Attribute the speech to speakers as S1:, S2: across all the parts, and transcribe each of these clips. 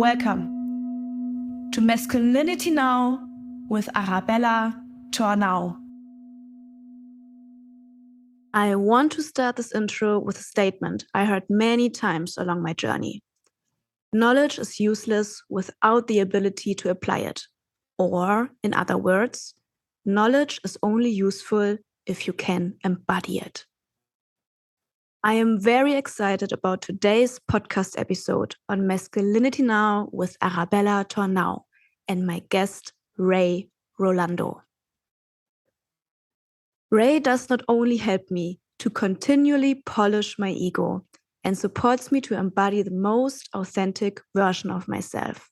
S1: Welcome to Masculinity Now with Arabella Tornau.
S2: I want to start this intro with a statement I heard many times along my journey. Knowledge is useless without the ability to apply it. Or, in other words, knowledge is only useful if you can embody it. I am very excited about today's podcast episode on Masculinity Now with Arabella Tornau and my guest, Rolando. Ray does not only help me to continually polish my ego and supports me to embody the most authentic version of myself.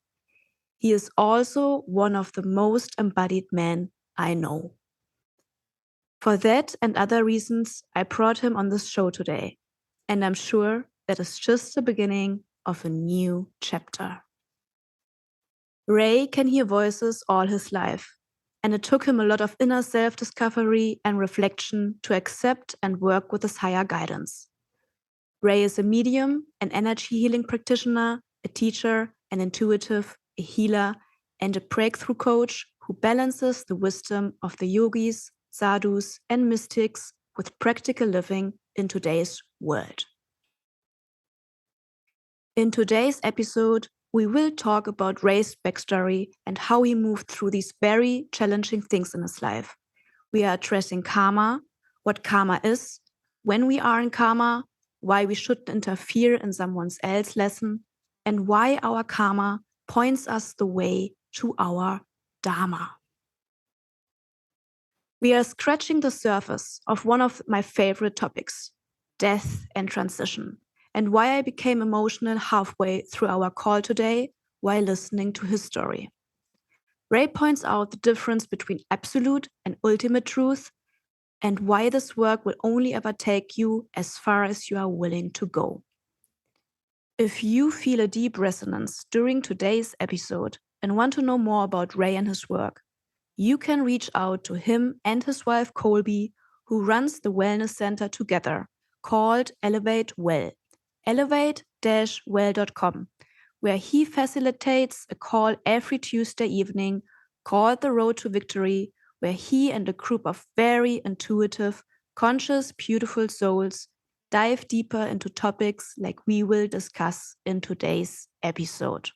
S2: He is also one of the most embodied men I know. For that and other reasons, I brought him on this show today, and I'm sure that is just the beginning of a new chapter. Ray can hear voices all his life, and it took him a lot of inner self-discovery and reflection to accept and work with his higher guidance. Ray is a medium, an energy healing practitioner, a teacher, an intuitive, a healer, and a breakthrough coach who balances the wisdom of the yogis, sadhus, and mystics with practical living in today's world. In today's episode, we will talk about Ray's backstory and how he moved through these very challenging things in his life. We are addressing karma, what karma is, when we are in karma, why we shouldn't interfere in someone else's lesson, and why our karma points us the way to our Dharma. We are scratching the surface of one of my favorite topics, death and transition, and why I became emotional halfway through our call today while listening to his story. Ray points out the difference between absolute and ultimate truth and why this work will only ever take you as far as you are willing to go. If you feel a deep resonance during today's episode and want to know more about Ray and his work, you can reach out to him and his wife Colby, who runs the wellness center together, called Elevate Well, elevate-well.com, where he facilitates a call every Tuesday evening called The Road to Victory, where he and a group of very intuitive, conscious, beautiful souls dive deeper into topics like we will discuss in today's episode.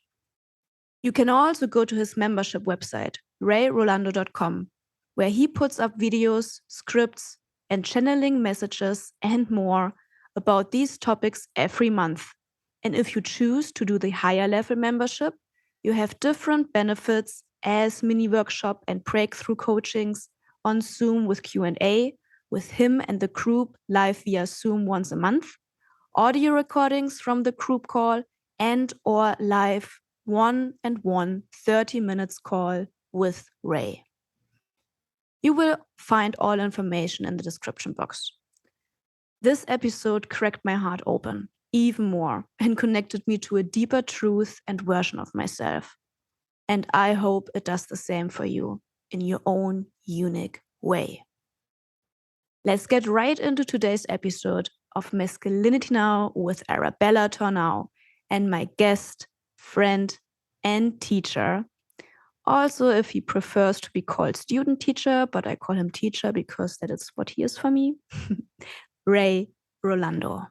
S2: You can also go to his membership website, rayrolando.com, where he puts up videos, scripts, and channeling messages and more about these topics every month. And if you choose to do the higher level membership, you have different benefits as mini workshop and breakthrough coachings on Zoom with Q&A with him and the group live via Zoom once a month, audio recordings from the group call, and or live 1-on-1 30 minutes call with Ray. You will find all information in the description box. This episode cracked my heart open even more and connected me to a deeper truth and version of myself. And I hope it does the same for you in your own unique way. Let's get right into today's episode of Masculinity Now with Arabella Tornau and my guest, friend, and teacher. Also, if he prefers to be called student teacher, but I call him teacher because that is what he is for me, Rolando.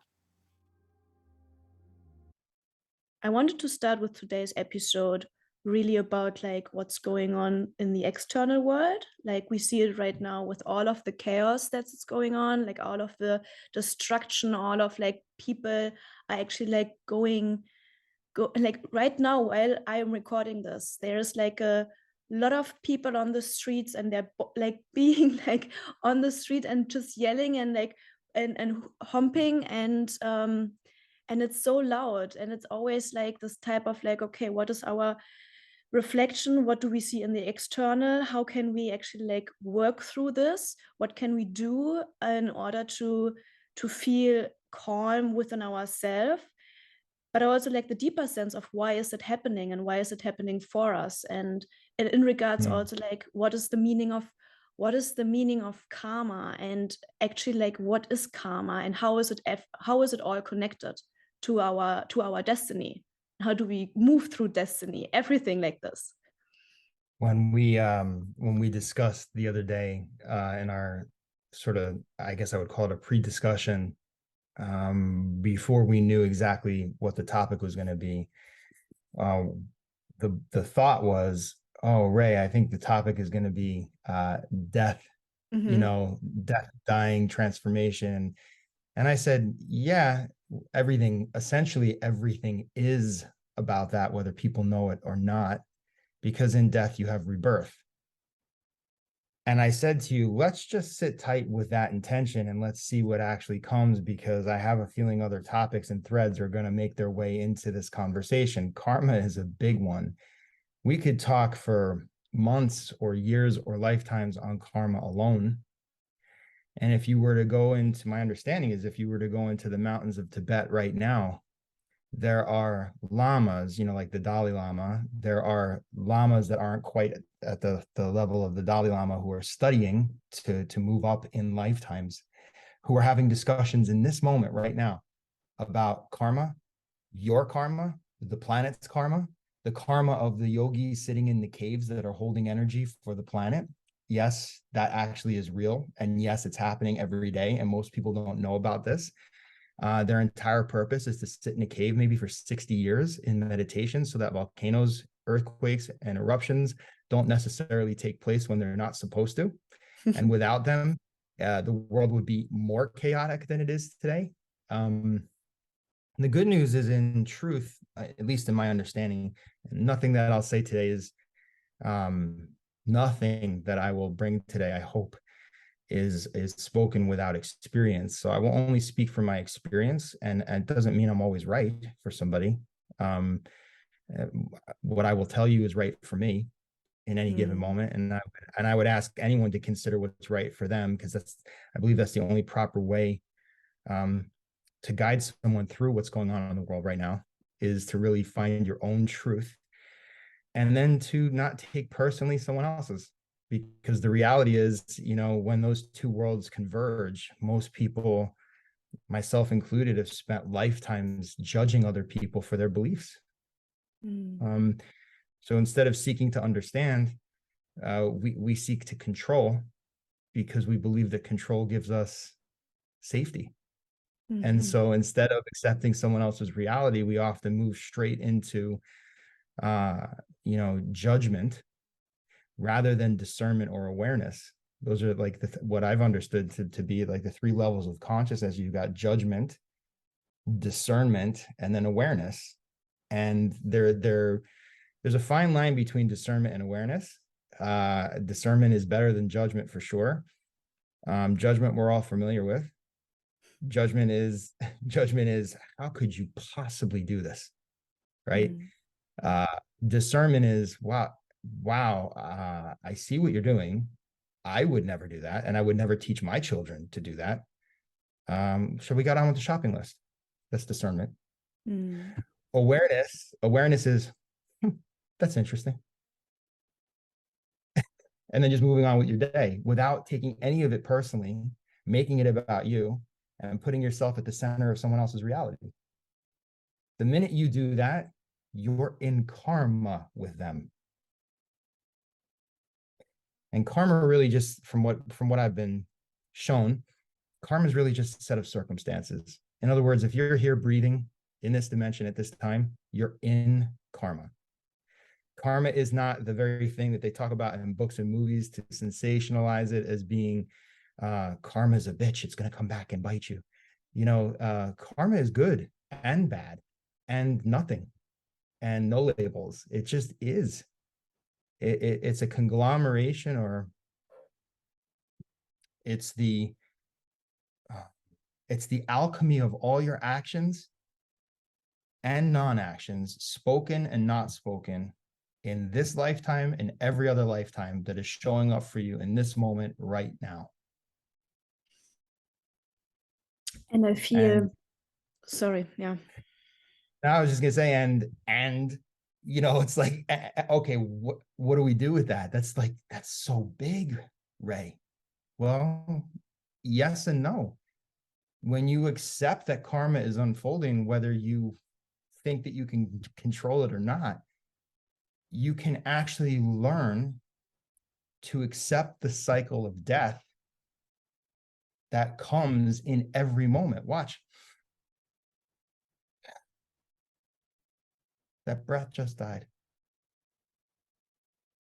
S2: I wanted to start with today's episode really about like what's going on in the external world. Like we see it right now with all of the chaos that's going on, like all of the destruction, all of like people are actually like like right now while I am recording this, there's like a lot of people on the streets and they're like being like on the street and just yelling and like and humping and it's so loud and it's always like this type of like, okay, what is our reflection? What do we see in the external? How can we actually like work through this? What can we do in order to feel calm within ourselves? But also like the deeper sense of why is it happening and why is it happening for us? And in regards also like what is the meaning of karma, and actually like what is karma and how is it all connected to our destiny?
S1: How do we move through destiny? Everything like this.
S3: When we discussed the other day in our sort of, I guess I would call it a pre-discussion, before we knew exactly what the topic was going to be, the thought was, oh, Ray, I think the topic is going to be death, death, dying, transformation. And I said, yeah, essentially everything is about that, whether people know it or not, because in death you have rebirth. And I said to you, let's just sit tight with that intention and let's see what actually comes, because I have a feeling other topics and threads are going to make their way into this conversation. Karma is a big one. We could talk for months or years or lifetimes on karma alone. And if you were to go into, my understanding is, if you were to go into the mountains of Tibet right now, there are lamas, like the Dalai Lama. There are lamas that aren't quite at the level of the Dalai Lama, who are studying to move up in lifetimes, who are having discussions in this moment right now about karma, your karma, the planet's karma, the karma of the yogis sitting in the caves that are holding energy for the planet. Yes, that actually is real. And yes, it's happening every day. And most people don't know about this. Their entire purpose is to sit in a cave maybe for 60 years in meditation, so that volcanoes, earthquakes, and eruptions don't necessarily take place when they're not supposed to. And without them, the world would be more chaotic than it is today. The good news is, in truth, at least in my understanding, nothing that I'll say today is nothing that I will bring today, I hope, is spoken without experience. So I will only speak from my experience, and it doesn't mean I'm always right for somebody. What I will tell you is right for me in any given moment, and I would ask anyone to consider what's right for them, because I believe that's the only proper way to guide someone through what's going on in the world right now, is to really find your own truth, and then to not take personally someone else's. Because the reality is, when those two worlds converge, most people, myself included, have spent lifetimes judging other people for their beliefs. So instead of seeking to understand, we seek to control, because we believe that control gives us safety. And so instead of accepting someone else's reality, we often move straight into, judgment, rather than discernment or awareness. Those are like what I've understood to be like the three levels of consciousness. You've got judgment, discernment, and then awareness. And there's a fine line between discernment and awareness. Discernment is better than judgment for sure. Judgment we're all familiar with. Judgment is how could you possibly do this, right? Discernment is wow, I see what you're doing. I would never do that, and I would never teach my children to do that. So we got on with the shopping list. That's discernment. Awareness is, that's interesting. And then just moving on with your day without taking any of it personally, making it about you, and putting yourself at the center of someone else's reality. The minute you do that, you're in karma with them. And karma really just, from what I've been shown, karma is really just a set of circumstances. In other words, if you're here breathing in this dimension at this time, you're in karma. Karma is not the very thing that they talk about in books and movies to sensationalize it as being karma is a bitch. It's going to come back and bite you. Karma is good and bad and nothing and no labels. It just is. It's a conglomeration, or it's the alchemy of all your actions and non-actions, spoken and not spoken, in this lifetime and every other lifetime, that is showing up for you in this moment right now.
S2: And I feel, sorry, yeah.
S3: I was just gonna say, and it's like, okay, what do we do with that? That's so big, Ray. Well, yes and no. When you accept that karma is unfolding, whether you think that you can control it or not, you can actually learn to accept the cycle of death that comes in every moment. Watch. That breath just died.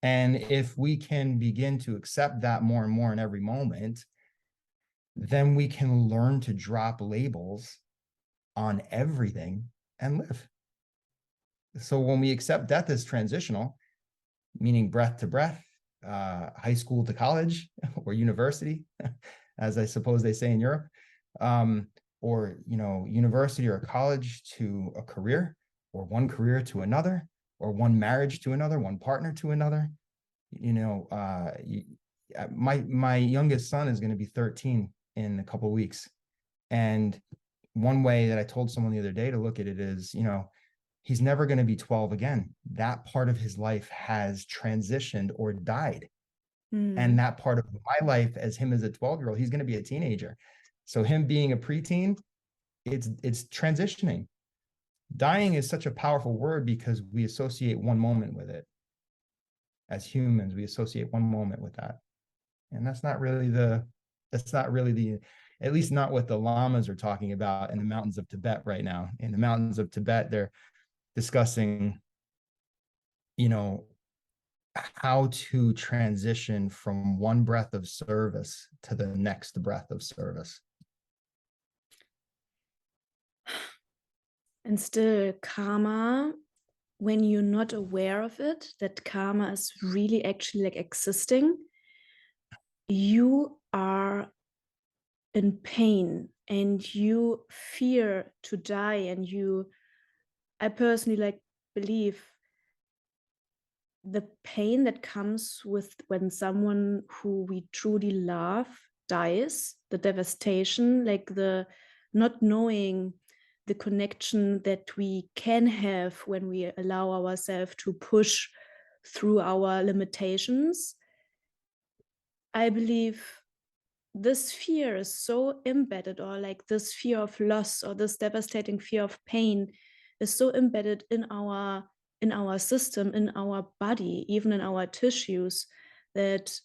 S3: And if we can begin to accept that more and more in every moment, then we can learn to drop labels on everything and live. So when we accept death as transitional, meaning breath to breath, high school to college or university, as I suppose they say in Europe, or university or college to a career, or one career to another, or one marriage to another, one partner to another. My youngest son is going to be 13 in a couple of weeks, and one way that I told someone the other day to look at it is, he's never going to be 12 again. That part of his life has transitioned or died. And that part of my life as him as a 12-year-old, he's going to be a teenager. So him being a preteen, it's transitioning. Dying is such a powerful word because we associate one moment with it. As humans, we associate one moment with that. And that's not really the, at least not what the lamas are talking about in the mountains of Tibet right now. In the mountains of Tibet, they're discussing, how to transition from one breath of service to the next breath of service.
S1: And still, karma, when you're not aware of it, that karma is really actually like existing, you are in pain and you fear to die. And I personally believe the pain that comes with when someone who we truly love dies, the devastation, the not knowing the connection that we can have when we allow ourselves to push through our limitations. I believe this fear is so embedded, or this fear of loss or this devastating fear of pain is so embedded in our system, in our body, even in our tissues, that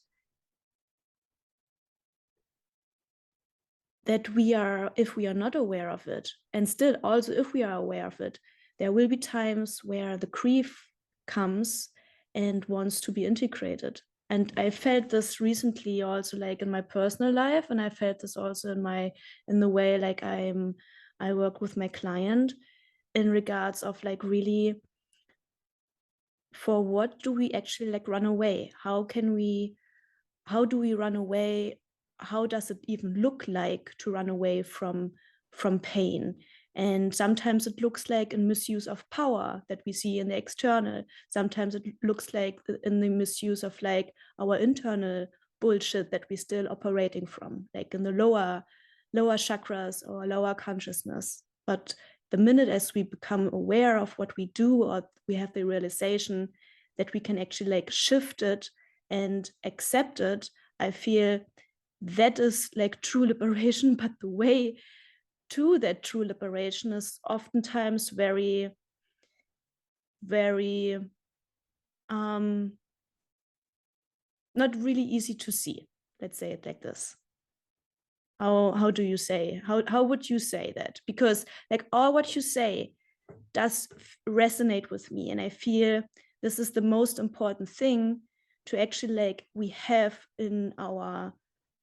S1: we are, if we are not aware of it, and still also if we are aware of it, there will be times where the grief comes and wants to be integrated. And I felt this recently also in my personal life, and I felt this also in the way I work with my client in regards of really, for what do we actually run away? How do we run away? How does it even look like to run away from pain? And sometimes it looks like a misuse of power that we see in the external. Sometimes it looks like in the misuse of our internal bullshit that we're still operating from, in the lower chakras or lower consciousness. But the minute as we become aware of what we do, or we have the realization that we can actually shift it and accept it, I feel that is true liberation. But the way to that true liberation is oftentimes very, very not really easy to see. Let's say it like this. How do you say, how would you say that? Because all what you say does resonate with me, and I feel this is the most important thing to actually we have in our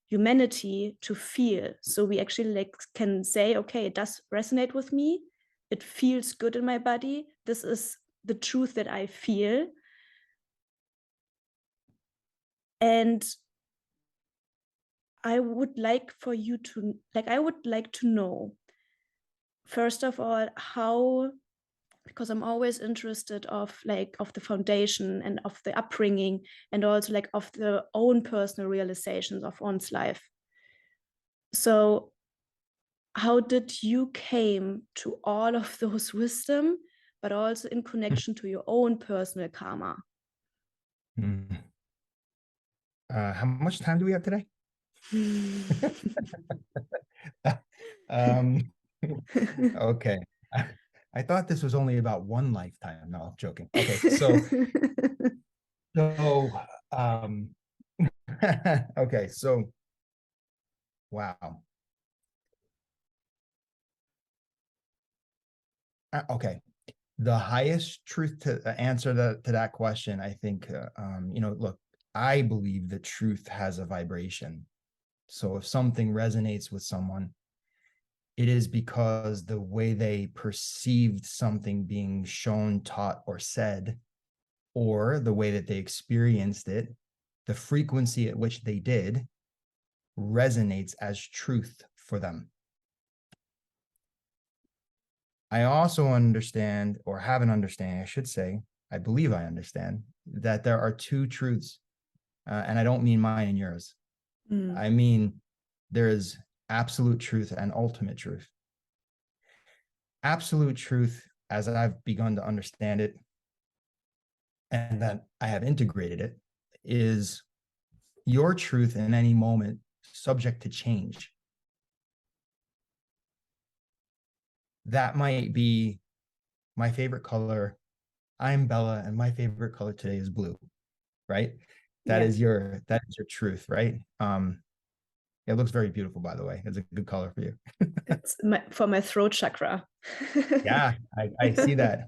S1: humanity to feel. So we actually can say, okay, it does resonate with me, it feels good in my body, this is the truth that I feel. And I would like for you to I would like to know, first of all, how, because I'm always interested of the foundation and of the upbringing, and also of the own personal realizations of one's life. So how did you came to all of those wisdom, but also in connection to your own personal karma?
S3: How much time do we have today? Okay. I thought this was only about one lifetime. No, I'm joking. Okay, so okay, so wow. Okay, the highest truth to answer to that question, I think, look, I believe that truth has a vibration. So if something resonates with someone, it is because the way they perceived something being shown, taught, or said, or the way that they experienced it, the frequency at which they did, resonates as truth for them. I also understand, or have an understanding, I should say, I believe I understand, that there are two truths, and I don't mean mine and yours. I mean, there is absolute truth and ultimate truth. Absolute truth, as I've begun to understand it, and that I have integrated it, is your truth in any moment subject to change. That might be my favorite color. I'm Bella, and my favorite color today is blue, right? That is your truth, right? It looks very beautiful, by the way. It's a good color for you.
S1: It's for my throat chakra.
S3: Yeah, I see that.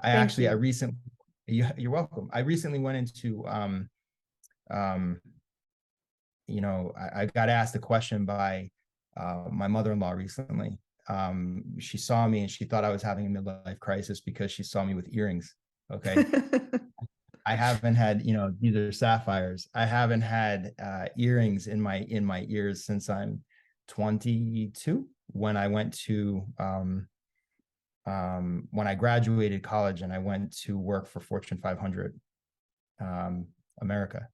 S3: I recently, you're welcome. I recently went into I got asked a question by my mother-in-law recently. She saw me and she thought I was having a midlife crisis because she saw me with earrings. Okay. I haven't had, these are sapphires. I haven't had earrings in my ears since I'm 22, when I went to when I graduated college and I went to work for Fortune 500 America.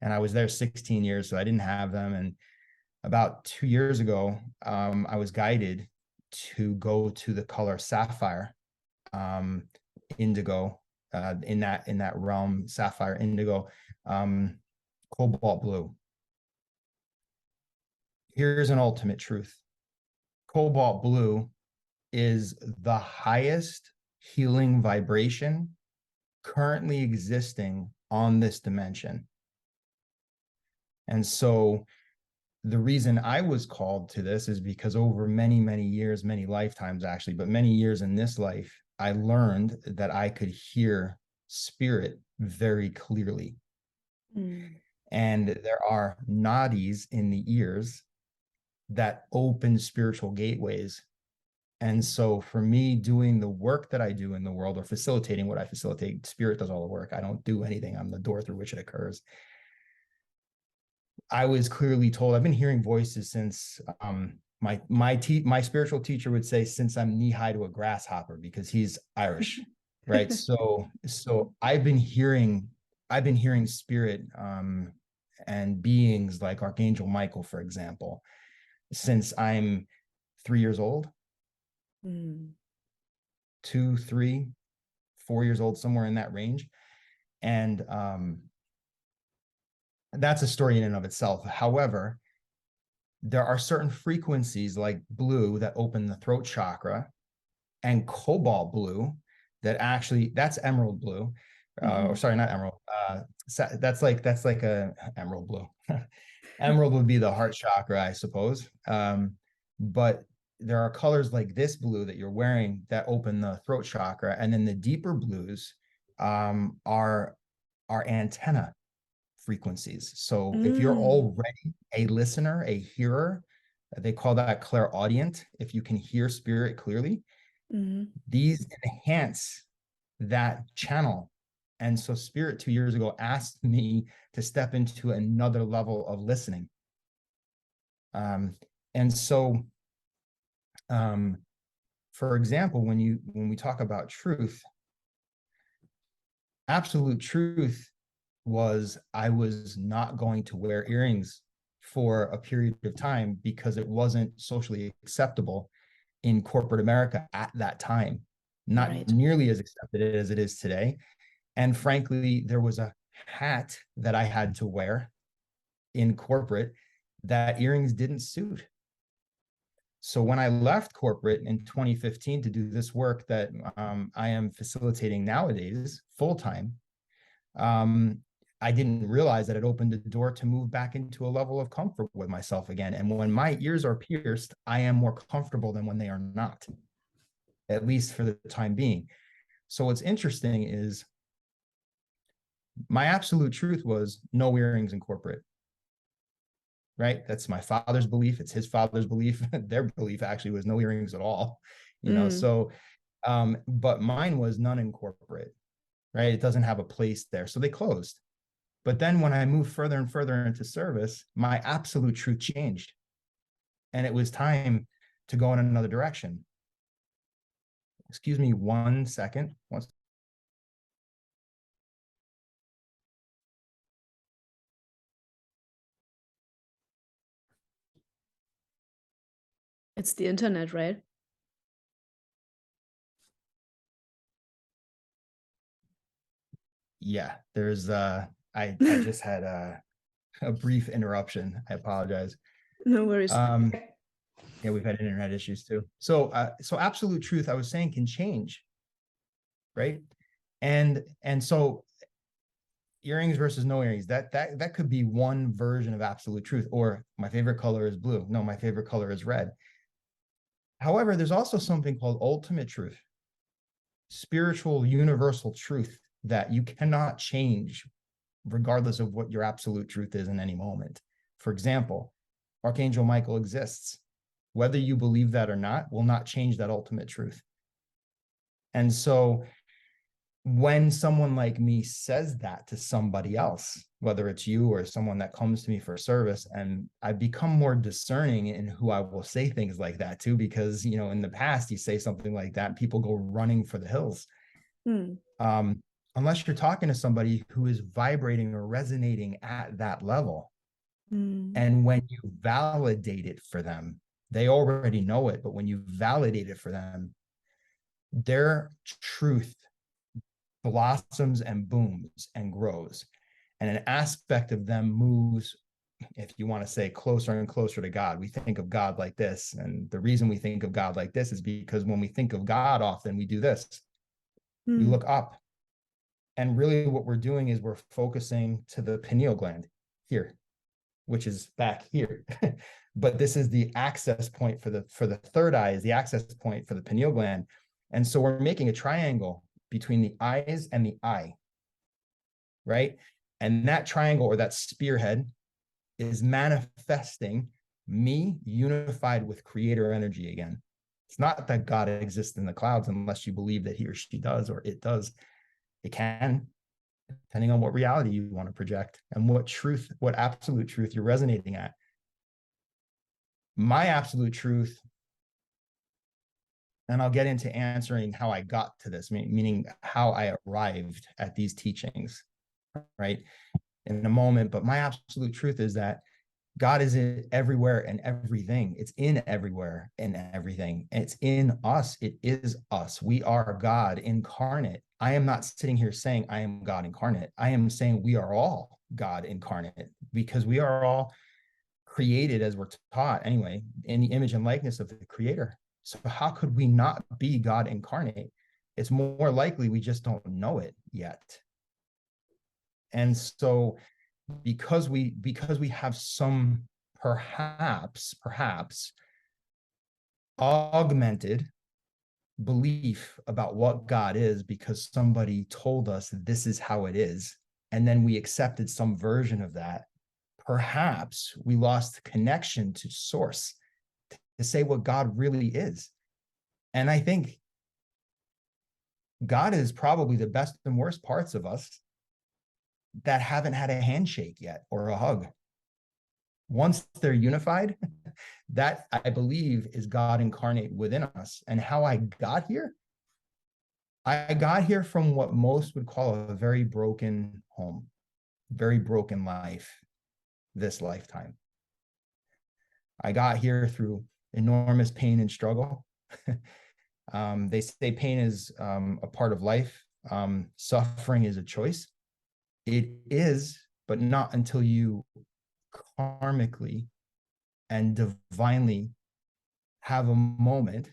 S3: And I was there 16 years, so I didn't have them. And about 2 years ago, I was guided to go to the color sapphire, indigo, in that realm, sapphire, indigo, cobalt blue. Here's an ultimate truth. Cobalt blue is the highest healing vibration currently existing on this dimension. And so the reason I was called to this is because over many, many years, many lifetimes actually, but many years in this life, I learned that I could hear spirit very clearly. And there are nadis in the ears that open spiritual gateways. And so for me, doing the work that I do in the world, or facilitating what I facilitate, spirit does all the work. I don't do anything. I'm the door through which it occurs. I was clearly told, I've been hearing voices since my spiritual teacher would say, since I'm knee high to a grasshopper, because he's Irish, right? So I've been hearing spirit and beings like Archangel Michael, for example, since I'm 3 years old, 2, 3, 4 years old, somewhere in that range. And that's a story in and of itself. However, there are certain frequencies like blue that open the throat chakra, and cobalt blue that actually, that's emerald blue, or sorry, not emerald. That's like a emerald blue. Emerald would be the heart chakra, I suppose. But there are colors like this blue that you're wearing that open the throat chakra, and then the deeper blues are antenna frequencies. So if you're already a listener, a hearer, they call that clairaudient. If you can hear spirit clearly, these enhance that channel. And so spirit 2 years ago asked me to step into another level of listening. And so, for example, when we talk about truth, absolute truth was I was not going to wear earrings for a period of time because it wasn't socially acceptable in corporate America at that time, not nearly as accepted as it is today. And frankly, there was a hat that I had to wear in corporate that earrings didn't suit. So when I left corporate in 2015 to do this work that I am facilitating nowadays full-time, I didn't realize that it opened the door to move back into a level of comfort with myself again. And when my ears are pierced, I am more comfortable than when they are not, at least for the time being. So what's interesting is my absolute truth was no earrings in corporate, right? That's my father's belief. It's his father's belief. Their belief actually was no earrings at all, you know? So, but mine was none in corporate, right? It doesn't have a place there. So they closed. But then when I moved further and further into service, my absolute truth changed. And it was time to go in another direction. Excuse me 1 second.
S1: It's the internet, right?
S3: Yeah, there's I just had a brief interruption. I apologize.
S1: No worries.
S3: Yeah, we've had internet issues too. So so absolute truth, I was saying, can change, right? And so earrings versus no earrings, that could be one version of absolute truth. Or my favorite color is blue. No, my favorite color is red. However, there's also something called ultimate truth, spiritual universal truth that you cannot change regardless of what your absolute truth is in any moment. For example, Archangel Michael exists. Whether you believe that or not will not change that ultimate truth. And so when someone like me says that to somebody else, whether it's you or someone that comes to me for service, and I become more discerning in who I will say things like that to, because, you know, in the past, you say something like that, people go running for the hills. Unless you're talking to somebody who is vibrating or resonating at that level. And when you validate it for them, they already know it, but when you validate it for them, their truth blossoms and booms and grows. And an aspect of them moves, if you want to say, closer and closer to God. We think of God like this. And the reason we think of God like this is because when we think of God, often we do this. We look up. And really what we're doing is we're focusing to the pineal gland here, which is back here. But this is the access point for the third eye, is the access point for the pineal gland. And so we're making a triangle between the eyes and the eye, right? And that triangle, or that spearhead, is manifesting me unified with creator energy again. It's not that God exists in the clouds unless you believe that he or she does, or it does. It can, depending on what reality you want to project and what truth, what absolute truth you're resonating at. My absolute truth, and I'll get into answering how I got to this, meaning how I arrived at these teachings, right, in a moment. But my absolute truth is that God is in everywhere and everything. It's in everywhere and everything. It's in us. It is us. We are God incarnate. I am not sitting here saying I am God incarnate. I am saying we are all God incarnate, because we are all created, as we're taught anyway, in the image and likeness of the creator. So how could we not be God incarnate? It's more likely we just don't know it yet. And so because we have some perhaps augmented belief about what God is, because somebody told us this is how it is, and then we accepted some version of that, perhaps we lost connection to source to say what God really is. And I think God is probably the best and worst parts of us that haven't had a handshake yet or a hug. Once they're unified, that, I believe, is God incarnate within us. And how I got here from what most would call a very broken home, very broken life, this lifetime. I got here through enormous pain and struggle. They say pain is a part of life. Suffering is a choice. It is, but not until you karmically and divinely have a moment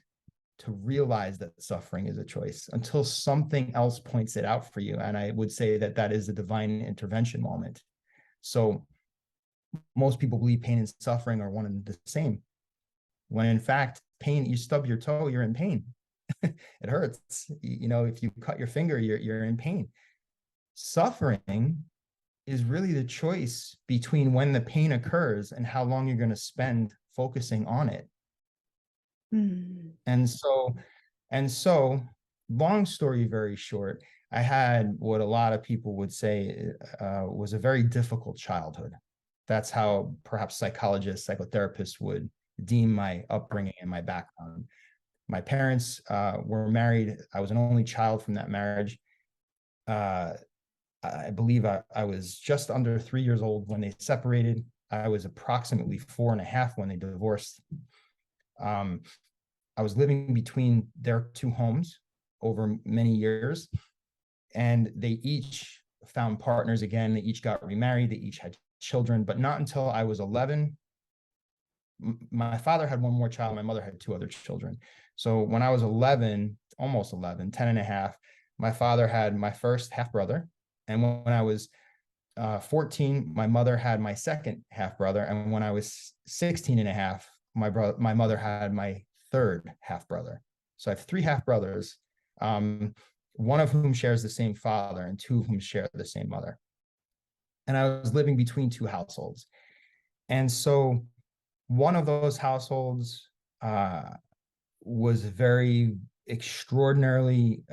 S3: to realize that suffering is a choice until something else points it out for you. And I would say that that is a divine intervention moment. So most people believe pain and suffering are one and the same, when in fact, pain, you stub your toe, you're in pain. It hurts. You know, if you cut your finger, you're in pain. Suffering is really the choice between when the pain occurs and how long you're going to spend focusing on it. And so, long story very short, I had what a lot of people would say was a very difficult childhood. That's how perhaps psychologists, psychotherapists would deem my upbringing and my background. My parents were married. I was an only child from that marriage. I believe I was just under 3 years old when they separated. I was approximately 4.5 when they divorced. I was living between their two homes over many years, and they each found partners again. They each got remarried. They each had children, but not until I was 11. My father had one more child. My mother had 2 other children. So when I was 11, almost 11, 10 and a half, my father had my first half brother. And when I was 14, my mother had my second half brother. And when I was 16 and a half, my mother had my third half brother. So I have 3 half brothers, one of whom shares the same father and 2 of whom share the same mother. And I was living between 2 households. And so one of those households was very extraordinarily,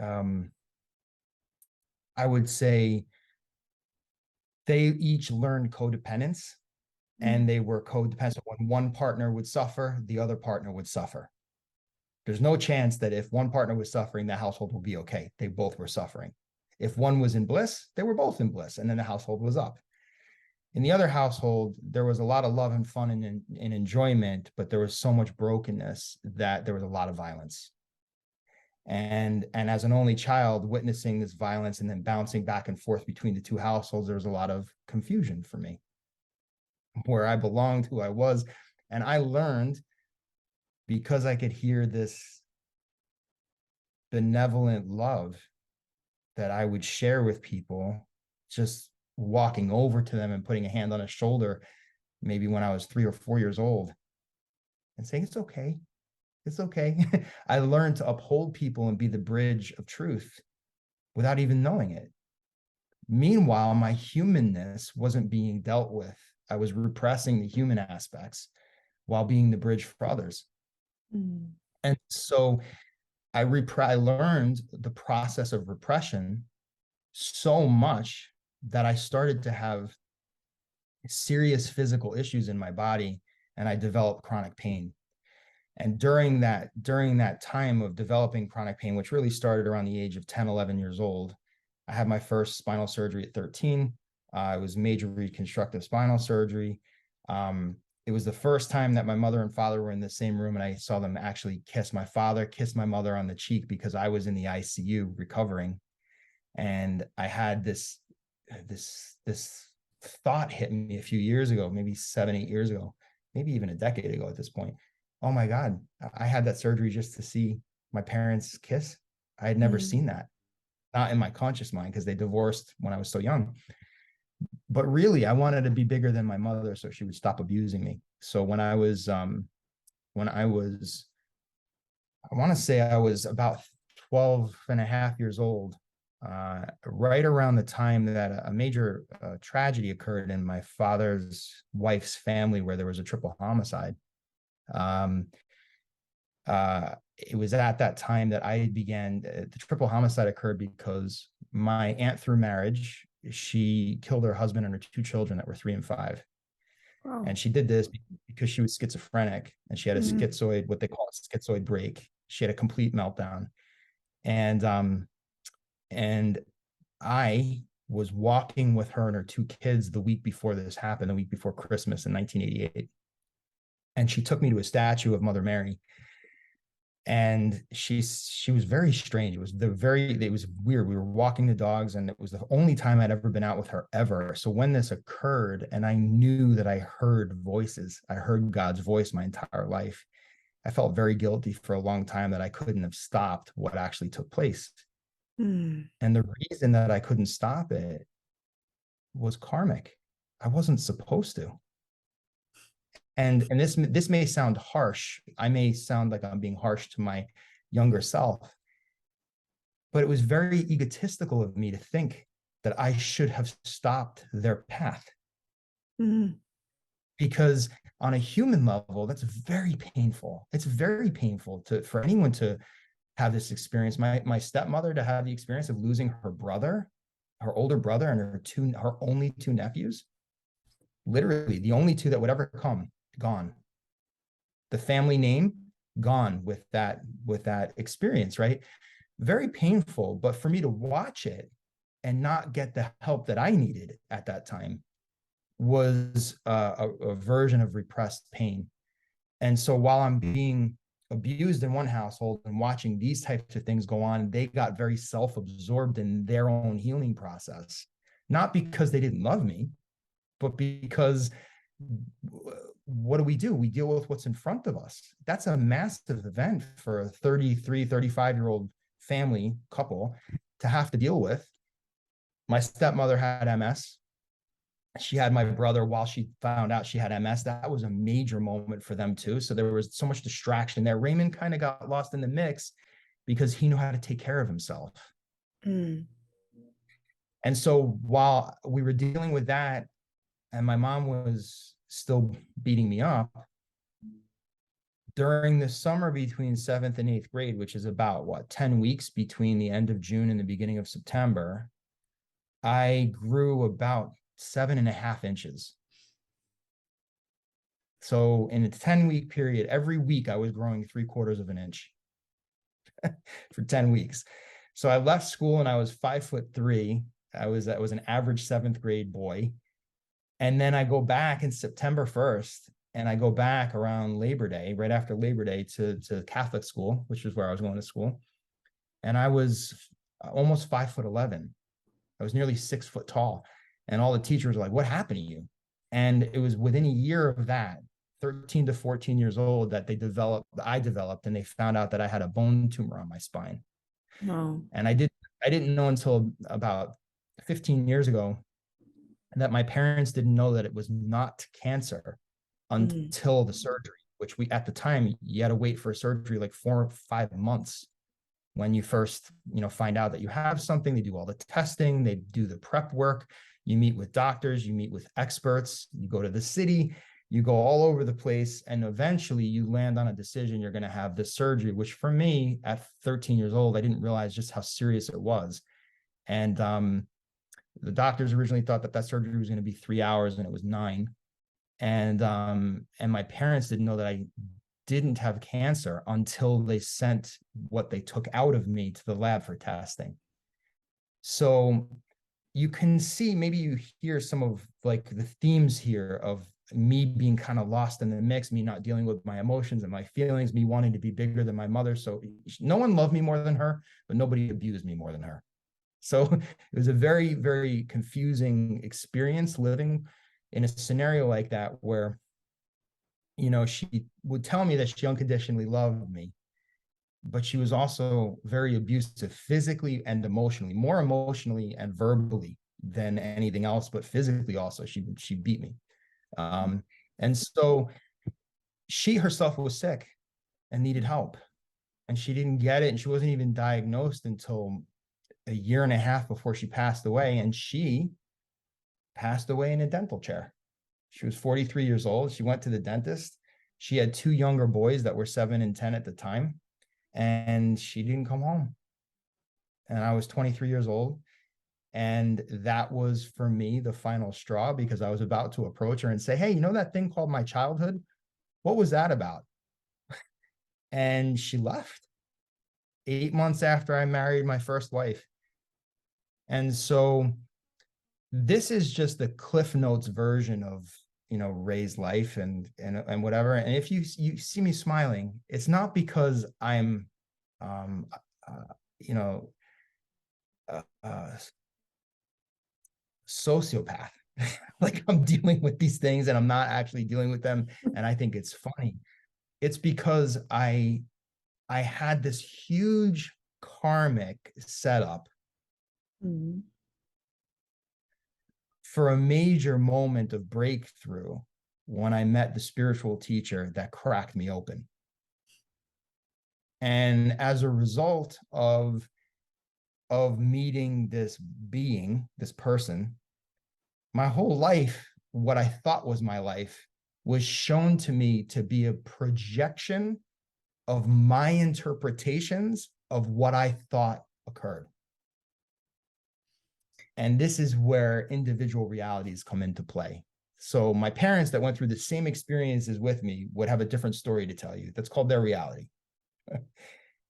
S3: I would say, they each learned codependence, and they were codependent. So when one partner would suffer, the other partner would suffer. There's no chance that if one partner was suffering, the household would be okay. They both were suffering. If one was in bliss, they were both in bliss, and then the household was up. In the other household, there was a lot of love and fun and enjoyment, but there was so much brokenness that there was a lot of violence. And as an only child, witnessing this violence and then bouncing back and forth between the 2 households, there was a lot of confusion for me, where I belonged, who I was. And I learned, because I could hear this benevolent love that I would share with people, just walking over to them and putting a hand on a shoulder, maybe when I was 3 or 4 years old, and saying, it's okay. It's okay. I learned to uphold people and be the bridge of truth without even knowing it. Meanwhile, my humanness wasn't being dealt with. I was repressing the human aspects while being the bridge for others. And so I learned the process of repression so much that I started to have serious physical issues in my body, and I developed chronic pain. And during that time of developing chronic pain, which really started around the age of 10, 11 years old, I had my first spinal surgery at 13. It was major reconstructive spinal surgery. It was the first time that my mother and father were in the same room, and I saw them actually kiss. My father kissed my mother on the cheek because I was in the ICU recovering. And I had this thought hit me a few years ago, maybe 7, 8 years ago, maybe even a decade ago at this point. Oh my God, I had that surgery just to see my parents kiss. I had never seen that, not in my conscious mind, because they divorced when I was so young. But really, I wanted to be bigger than my mother so she would stop abusing me. So when I want to say I was about 12 and a half years old, right around the time that a major tragedy occurred in my father's wife's family, where there was a triple homicide. It was at that time that I began, the triple homicide occurred because my aunt, through marriage, she killed her husband and her 2 children that were 3 and 5. Wow. And she did this because she was schizophrenic, and she had a schizoid, what they call a schizoid break. She had a complete meltdown. And I was walking with her and her 2 kids the week before this happened, the week before Christmas in 1988. And she took me to a statue of Mother Mary. And she was very strange. It was weird. We were walking the dogs, and it was the only time I'd ever been out with her ever. So when this occurred, and I knew that I heard voices, I heard God's voice my entire life, I felt very guilty for a long time that I couldn't have stopped what actually took place. And the reason that I couldn't stop it was karmic. I wasn't supposed to. And this may sound harsh. I may sound like I'm being harsh to my younger self, but it was very egotistical of me to think that I should have stopped their path. Because on a human level, that's very painful. It's very painful for anyone to have this experience. My stepmother to have the experience of losing her brother, her older brother, and her only two nephews, literally the only two that would ever come, gone. The family name gone with that experience, right? Very painful. But for me to watch it and not get the help that I needed at that time was a version of repressed pain. And so while I'm being abused in one household and watching these types of things go on, they got very self-absorbed in their own healing process, not because they didn't love me, but because what do? We deal with what's in front of us. That's a massive event for a 33, 35-year-old family couple to have to deal with. My stepmother had MS. She had my brother while she found out she had MS. That was a major moment for them too. So there was so much distraction there. Raymond kind of got lost in the mix because he knew how to take care of himself. And so while we were dealing with that, and my mom was still beating me up, during the summer between 7th and 8th grade, which is about 10 weeks between the end of June and the beginning of September, I grew about 7.5 inches. So in a 10-week period, every week I was growing 3/4 of an inch for 10 weeks. So I left school and I was 5'3". I was an average 7th grade boy. And then I go back in September 1st, and I go back around Labor Day, right after Labor Day, to Catholic school, which is where I was going to school. And I was almost 5'11". I was nearly 6 foot tall. And all the teachers were like, "What happened to you?" And it was within a year of that, 13 to 14 years old, that I developed, and they found out that I had a bone tumor on my spine.
S2: No.
S3: And I didn't know until about 15 years ago that my parents didn't know that it was not cancer until the surgery, which at the time, you had to wait for a surgery like 4 or 5 months. When you first, find out that you have something, they do all the testing, they do the prep work, you meet with doctors, you meet with experts, you go to the city, you go all over the place, and eventually you land on a decision you're going to have this surgery, which for me at 13 years old, I didn't realize just how serious it was. And the doctors originally thought that surgery was going to be 3 hours, and it was 9. And my parents didn't know that I didn't have cancer until they sent what they took out of me to the lab for testing. So you can see, maybe you hear some of like the themes here of me being kind of lost in the mix, me not dealing with my emotions and my feelings, me wanting to be bigger than my mother. So no one loved me more than her, but nobody abused me more than her. So it was a very, very confusing experience living in a scenario like that, where she would tell me that she unconditionally loved me, but she was also very abusive physically and emotionally, more emotionally and verbally than anything else, but physically also. She beat me. And so she herself was sick and needed help, and she didn't get it. And she wasn't even diagnosed until a 1.5 years before she passed away. And she passed away in a dental chair. She was 43 years old. She went to the dentist. She had 2 younger boys that were 7 and 10 at the time, and she didn't come home. And I was 23 years old. And that was, for me, the final straw, because I was about to approach her and say, "Hey, that thing called my childhood? What was that about?" And she left 8 months after I married my first wife. And so this is just the Cliff Notes version of Ray's life and whatever. And if you see me smiling, it's not because I'm sociopath. Like I'm dealing with these things and I'm not actually dealing with them, and I think it's funny. It's because I had this huge karmic setup for a major moment of breakthrough when I met the spiritual teacher that cracked me open. And as a result of meeting this being, this person, my whole life, what I thought was my life, was shown to me to be a projection of my interpretations of what I thought occurred. And this is where individual realities come into play. So my parents that went through the same experiences with me would have a different story to tell you. That's called their reality.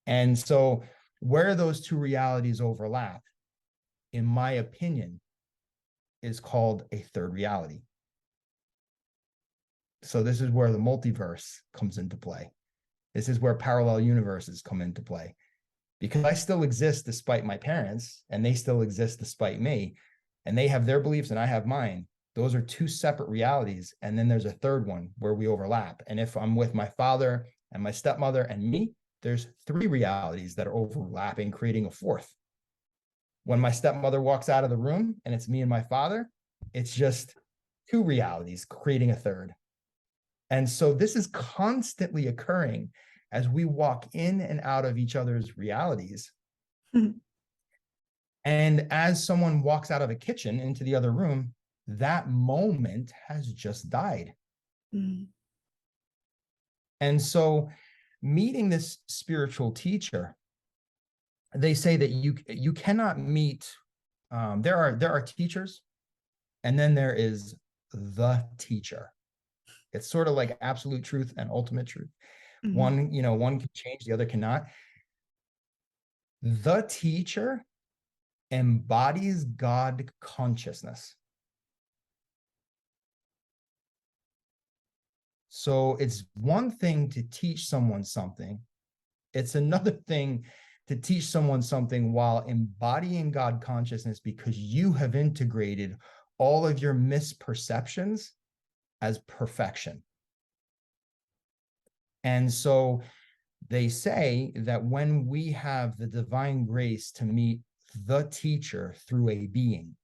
S3: And so where those two realities overlap, in my opinion, is called a third reality. So this is where the multiverse comes into play. This is where parallel universes come into play. Because I still exist despite my parents, and they still exist despite me, and they have their beliefs and I have mine. Those are two separate realities. And then there's a third one where we overlap. And if I'm with my father and my stepmother and me, there's three realities that are overlapping, creating a fourth. When my stepmother walks out of the room and it's me and my father, it's just two realities creating a third. And so this is constantly occurring as we walk in and out of each other's realities. And as someone walks out of a kitchen into the other room, that moment has just died. And so meeting this spiritual teacher, they say that you cannot meet, there are teachers, and then there is the teacher. It's sort of like absolute truth and ultimate truth. One can change, the other cannot. The teacher embodies God consciousness. So it's one thing to teach someone something. It's another thing to teach someone something while embodying God consciousness, because you have integrated all of your misperceptions as perfection. And so they say that when we have the divine grace to meet the teacher through a being.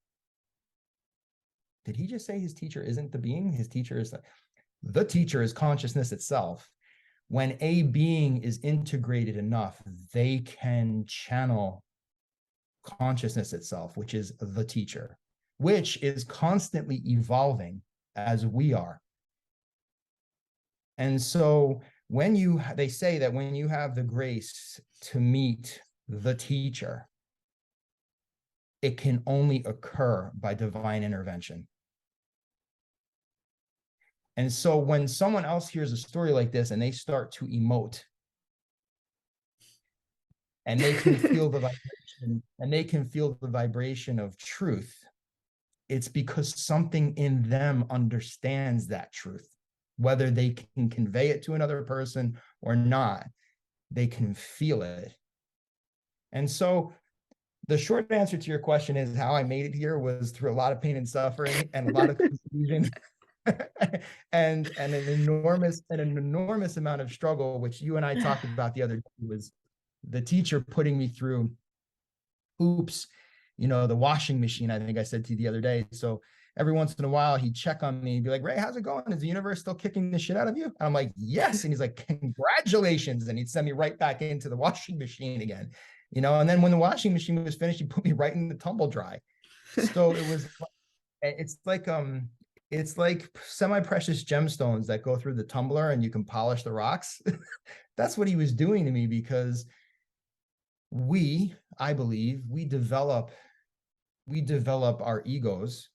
S3: Did he just say his teacher isn't the being? His teacher is the teacher is consciousness itself. When a being is integrated enough, they can channel consciousness itself, which is the teacher, which is constantly evolving as we are. And so they say that when you have the grace to meet the teacher, it can only occur by divine intervention. And so when someone else hears a story like this and they start to emote, and they can feel the vibration, of truth, it's because something in them understands that truth. Whether they can convey it to another person or not, they can feel it. And so the short answer to your question is how I made it here was through a lot of pain and suffering and a lot of confusion and an enormous amount of struggle, which you and I talked about the other day, was the teacher putting me through hoops, the washing machine, I think I said to you the other day. So every once in a while he'd check on me and be like, Ray, how's it going? Is the universe still kicking the shit out of you? And I'm like, yes. And he's like, congratulations. And he'd send me right back into the washing machine again, and then when the washing machine was finished, he put me right in the tumble dry. So it's like semi-precious gemstones that go through the tumbler and you can polish the rocks. That's what he was doing to me, because I believe we develop our egos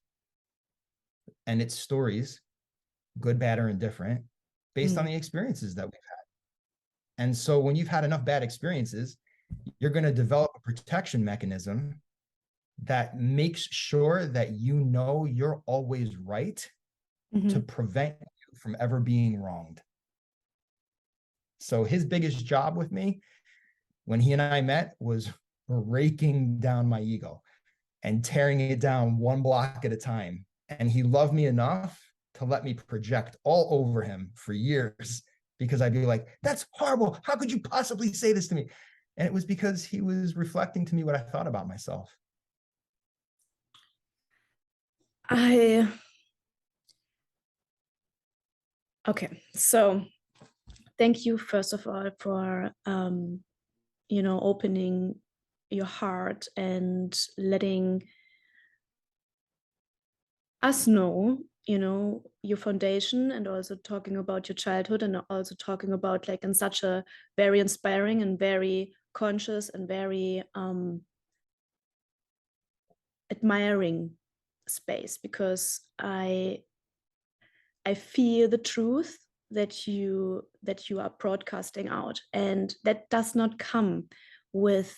S3: and its stories, good, bad, or indifferent, based on the experiences that we've had. And so when you've had enough bad experiences, you're going to develop a protection mechanism that makes sure that you're always right, to prevent you from ever being wronged. So his biggest job with me when he and I met was breaking down my ego and tearing it down one block at a time. And he loved me enough to let me project all over him for years because I'd be like, that's horrible. How could you possibly say this to me? And it was because he was reflecting to me what I thought about myself.
S1: Okay, so thank you first of all for opening your heart and letting us know your foundation, and also talking about your childhood, and also talking about like in such a very inspiring and very conscious and very admiring space, because I feel the truth that you are broadcasting out, and that does not come with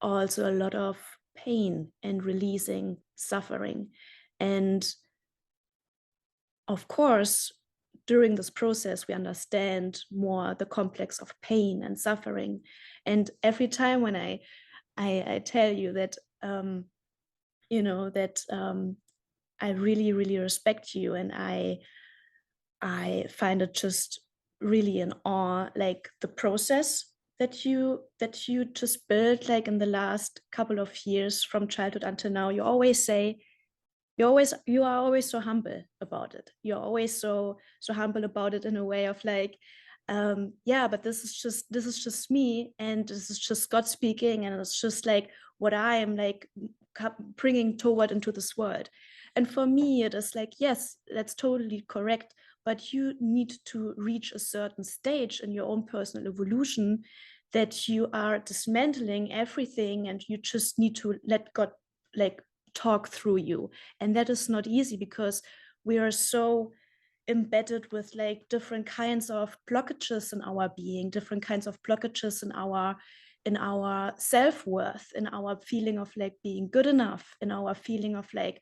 S1: also a lot of pain and releasing suffering. And of course, during this process, we understand more the complex of pain and suffering. And every time when I tell you that I really, really respect you, and I find it just really in awe, like the process that you just built, like in the last couple of years from childhood until now. You always say, you are always so humble about it. You're always so humble about it in a way of like, yeah, but this is just me, and this is just God speaking, and it's just like what I am like bringing toward into this world. And for me, it is like, yes, that's totally correct, but you need to reach a certain stage in your own personal evolution that you are dismantling everything, and you just need to let God like talk through you. And that is not easy, because we are so embedded with like different kinds of blockages in our being, different kinds of blockages in our self-worth, in our feeling of like being good enough, in our feeling of like,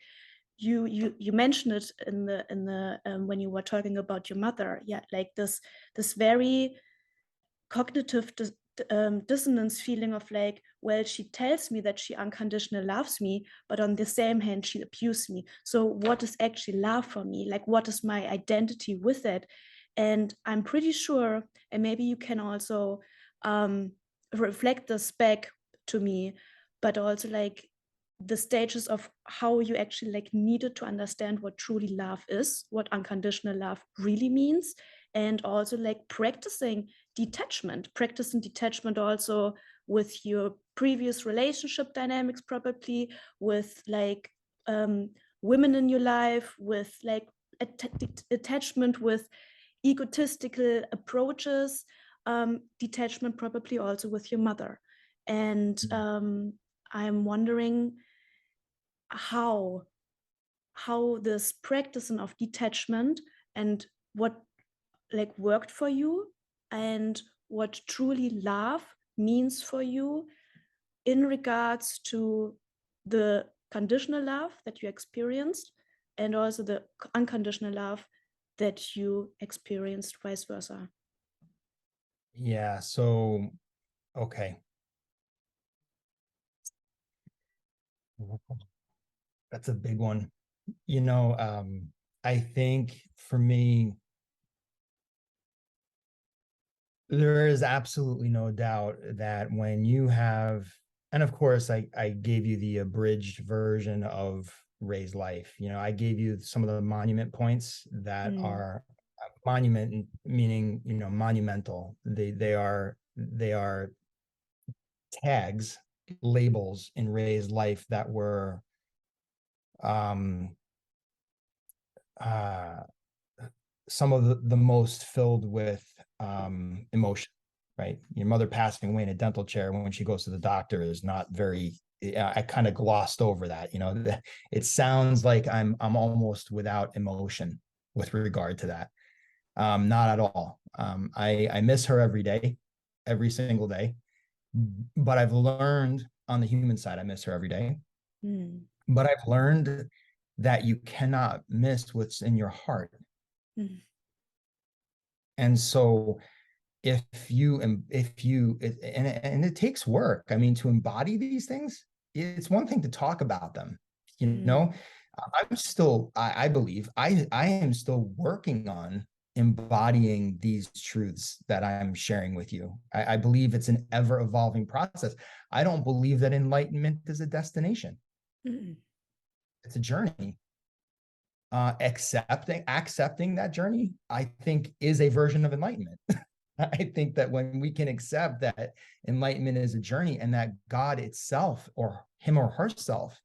S1: you mentioned it in the when you were talking about your mother, yeah, like this very cognitive dissonance feeling of like, well, she tells me that she unconditionally loves me, but on the same hand she abused me. So what is actually love for me? Like, what is my identity with it? And I'm pretty sure, and maybe you can also reflect this back to me, but also like the stages of how you actually like needed to understand what truly love is, what unconditional love really means, and also like practicing detachment also with your previous relationship dynamics, probably with like women in your life, with like attachment with egotistical approaches, detachment probably also with your mother. And I'm wondering how this practicing of detachment and what like worked for you, and what truly love means for you in regards to the conditional love that you experienced, and also the unconditional love that you experienced, vice versa.
S3: Yeah. So, okay. That's a big one. I think for me, there is absolutely no doubt that when you have, and of course, I gave you the abridged version of Ray's life. I gave you some of the monument points that are monument, meaning, monumental. They are tags, labels in Ray's life that were some of the most filled with emotion, right? Your mother passing away in a dental chair when she goes to the doctor is not very, I kind of glossed over that. It sounds like I'm almost without emotion with regard to that. Not at all. I miss her every day, every single day, but I've learned on the human side, I miss her every day. But I've learned that you cannot miss what's in your heart. And so if you, and it takes work. I mean, to embody these things, it's one thing to talk about them, I'm still, I believe I am still working on embodying these truths that I'm sharing with you. I believe it's an ever-evolving process. I don't believe that enlightenment is a destination. It's a journey. Accepting that journey, I think, is a version of enlightenment. I think that when we can accept that enlightenment is a journey, and that God itself, or him or herself,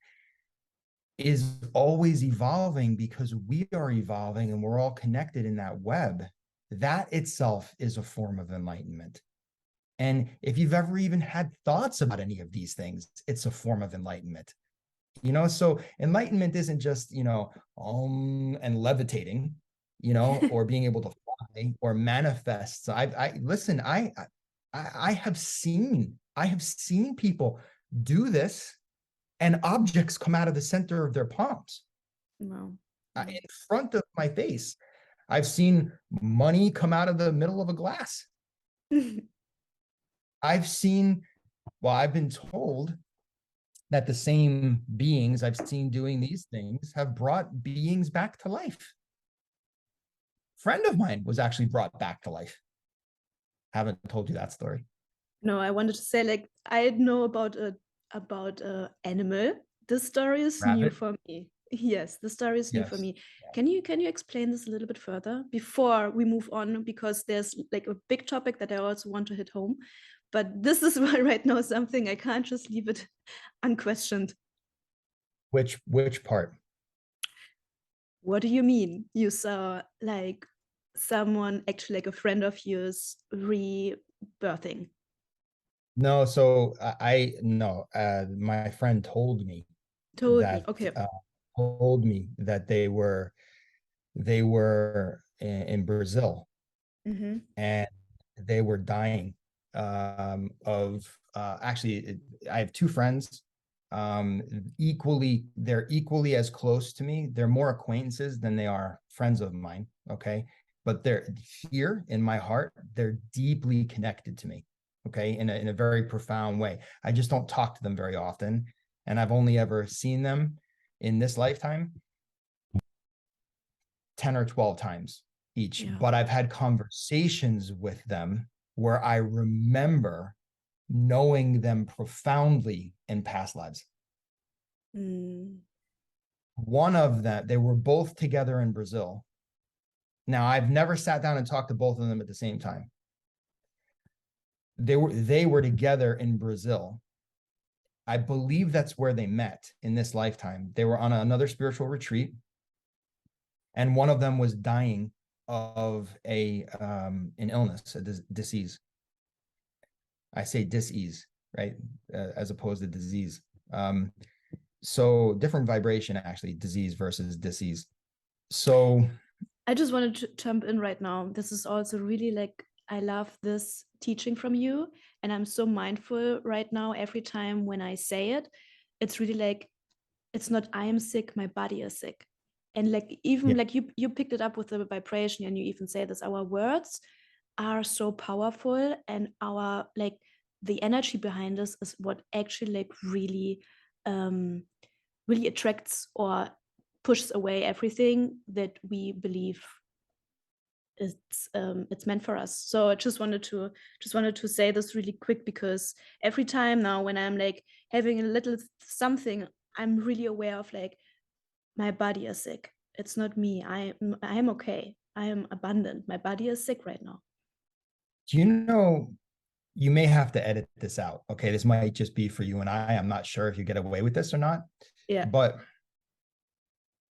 S3: is always evolving because we are evolving and we're all connected in that web, that itself is a form of enlightenment. And if you've ever even had thoughts about any of these things, it's a form of enlightenment. So enlightenment isn't just, and levitating, or being able to fly or manifest. So I have seen people do this, and objects come out of the center of their palms.
S1: Wow.
S3: In front of my face. I've seen money come out of the middle of a glass. I've been told that the same beings I've seen doing these things have brought beings back to life. Friend of mine was actually brought back to life. Haven't told you that story.
S1: No, I wanted to say, like, I know about animal. This story is
S3: Rabbit?
S1: new for me. Yes, the story is new for me. Can you explain this a little bit further before we move on? Because there's like a big topic that I also want to hit home. But this is right now something I can't just leave it unquestioned.
S3: Which part?
S1: What do you mean? You saw like someone, actually like a friend of yours, rebirthing?
S3: No, so my friend told me that they were in Brazil, and they were dying actually, I have two friends, they're equally as close to me. They're more acquaintances than they are friends of mine. Okay. But they're here in my heart. They're deeply connected to me. Okay. In a very profound way. I just don't talk to them very often. And I've only ever seen them in this lifetime 10 or 12 times each. Yeah. But I've had conversations with them where I remember knowing them profoundly in past lives. One of them, they were both together in Brazil. Now, I've never sat down and talked to both of them at the same time. They were together in Brazil. I believe that's where they met in this lifetime. They were on another spiritual retreat, and one of them was dying of an illness, a disease. I say disease, right? As opposed to disease. So different vibration, actually, disease versus disease. So
S1: I just wanted to jump in right now. This is also really like, I love this teaching from you. And I'm so mindful right now, every time when I say it, it's really like, it's not I am sick, my body is sick. And like, even like you picked it up with the vibration, and you even say this, our words are so powerful, and our like the energy behind us is what actually like really really attracts or pushes away everything that we believe it's meant for us. So I just wanted to say this really quick, because every time now when I'm like having a little something, I'm really aware of like, my body is sick. It's not me. I'm okay. I am abundant. My body is sick right now.
S3: Do you know, you may have to edit this out. Okay, this might just be for you and I. I'm not sure if you get away with this or not.
S1: Yeah.
S3: But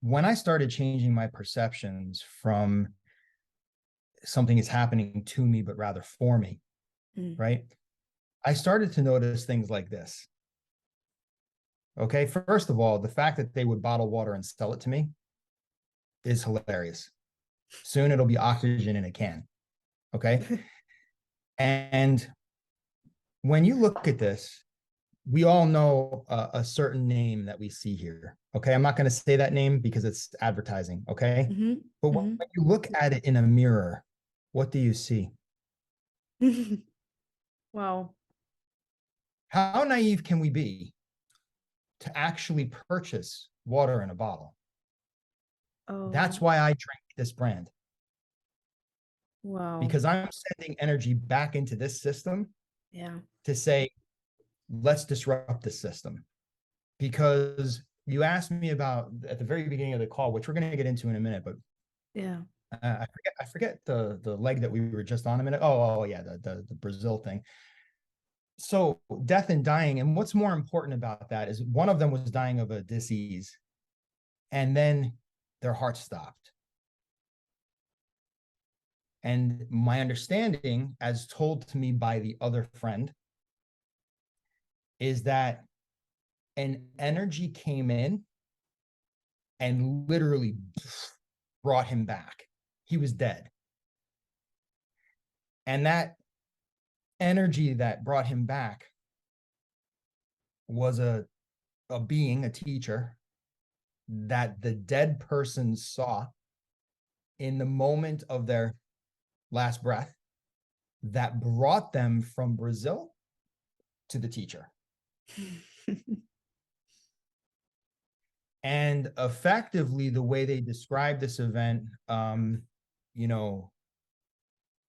S3: when I started changing my perceptions from something is happening to me, but rather for me, right? I started to notice things like this. Okay, first of all, the fact that they would bottle water and sell it to me is hilarious. Soon it'll be oxygen in a can. Okay. And when you look at this, we all know a certain name that we see here. Okay. I'm not going to say that name because it's advertising. Okay. But when you look at it in a mirror, what do you see?
S1: Wow.
S3: How naive can we be to actually purchase water in a bottle? Oh. That's why I drink this brand.
S2: Wow.
S3: Because I'm sending energy back into this system
S2: Yeah.
S3: to say, let's disrupt the system. Because you asked me about at the very beginning of the call, which we're going to get into in a minute, but
S2: Yeah.
S3: I forget the leg that we were just on a minute. Oh yeah, the Brazil thing. So death and dying, and what's more important about that is one of them was dying of a disease, and then their heart stopped. And my understanding, as told to me by the other friend, is that an energy came in and literally brought him back. He was dead. And that energy that brought him back was a being, a teacher, that the dead person saw in the moment of their last breath, that brought them from Brazil to the teacher. And effectively, the way they described this event, you know,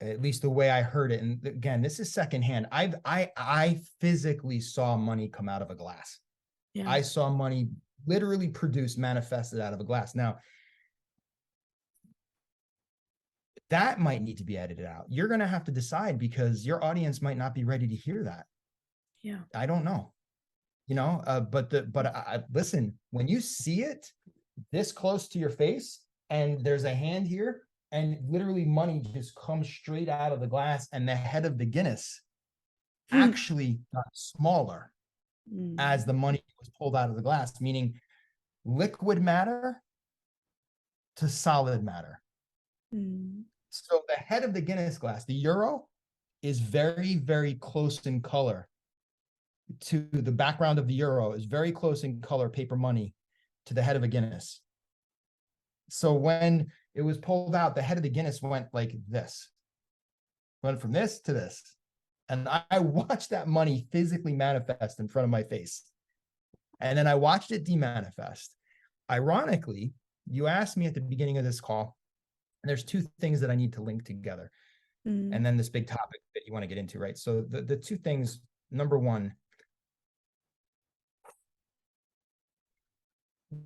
S3: at least the way I heard it, and again, this is secondhand. I physically saw money come out of a glass.
S2: Yeah.
S3: I saw money literally produced, manifested out of a glass. Now, that might need to be edited out. You're going to have to decide, because your audience might not be ready to hear that.
S2: Yeah.
S3: I don't know, but I listen, when you see it this close to your face and there's a hand here and literally money just comes straight out of the glass, and the head of the Guinness actually got smaller as the money was pulled out of the glass, meaning liquid matter to solid matter. So the head of the Guinness glass, the euro, is very, very close in color to the background of the euro, is very close in color, paper money, to the head of a Guinness. So when it was pulled out, the head of the Guinness went like this, went from this to this. And I watched that money physically manifest in front of my face. And then I watched it demanifest. Ironically, you asked me at the beginning of this call, and there's two things that I need to link together. And then this big topic that you want to get into, right? So the two things, number one,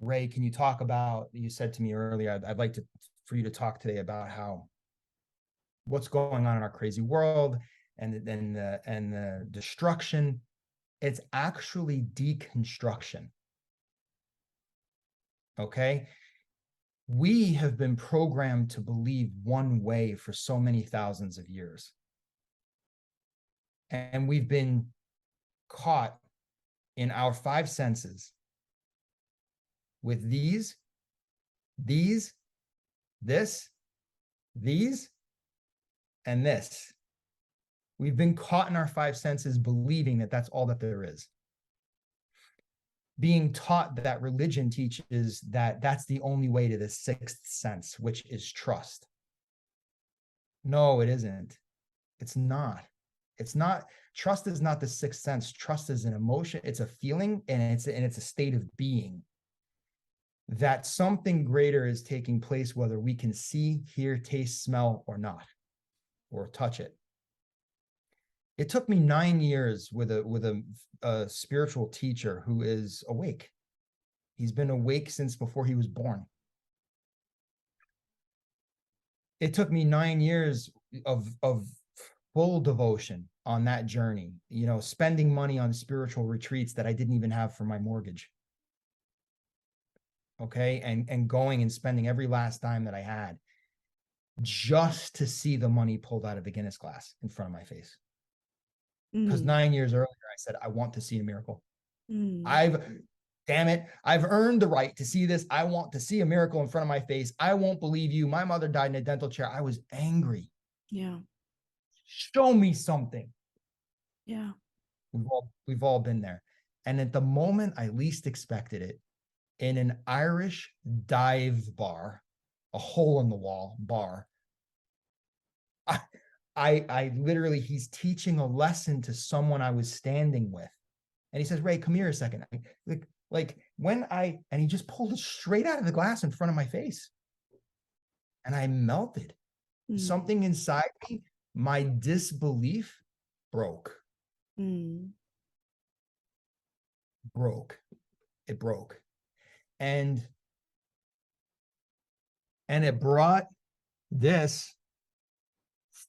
S3: Ray, can you talk about, you said to me earlier, I'd like for you to talk today about how what's going on in our crazy world and the destruction. It's actually deconstruction. Okay. We have been programmed to believe one way for so many thousands of years. And we've been caught in our five senses with these, this, these, and this. We've been caught in our five senses believing that that's all that there is. Being taught that religion teaches that that's the only way to the sixth sense, which is trust. No, it isn't. It's not. It's not. Trust is not the sixth sense. Trust is an emotion. It's a feeling, and it's a state of being. That something greater is taking place, whether we can see, hear, taste, smell, or not, or touch it. It took me 9 years with a spiritual teacher who is awake. He's been awake since before he was born. It took me 9 years of full devotion on that journey, you know, spending money on spiritual retreats that I didn't even have for my mortgage. Okay. And going and spending every last dime that I had just to see the money pulled out of the Guinness glass in front of my face. Because 9 years earlier, I said, I want to see a miracle. Damn it, I've earned the right to see this. I want to see a miracle in front of my face. I won't believe you. My mother died in a dental chair. I was angry.
S2: Yeah.
S3: Show me something.
S2: Yeah.
S3: We've all been there. And at the moment I least expected it, in an Irish dive bar, a hole in the wall bar, I literally, he's teaching a lesson to someone I was standing with. And he says, Ray, come here a second. And he just pulled it straight out of the glass in front of my face. And I melted. Something inside me, my disbelief broke. It broke. And it brought this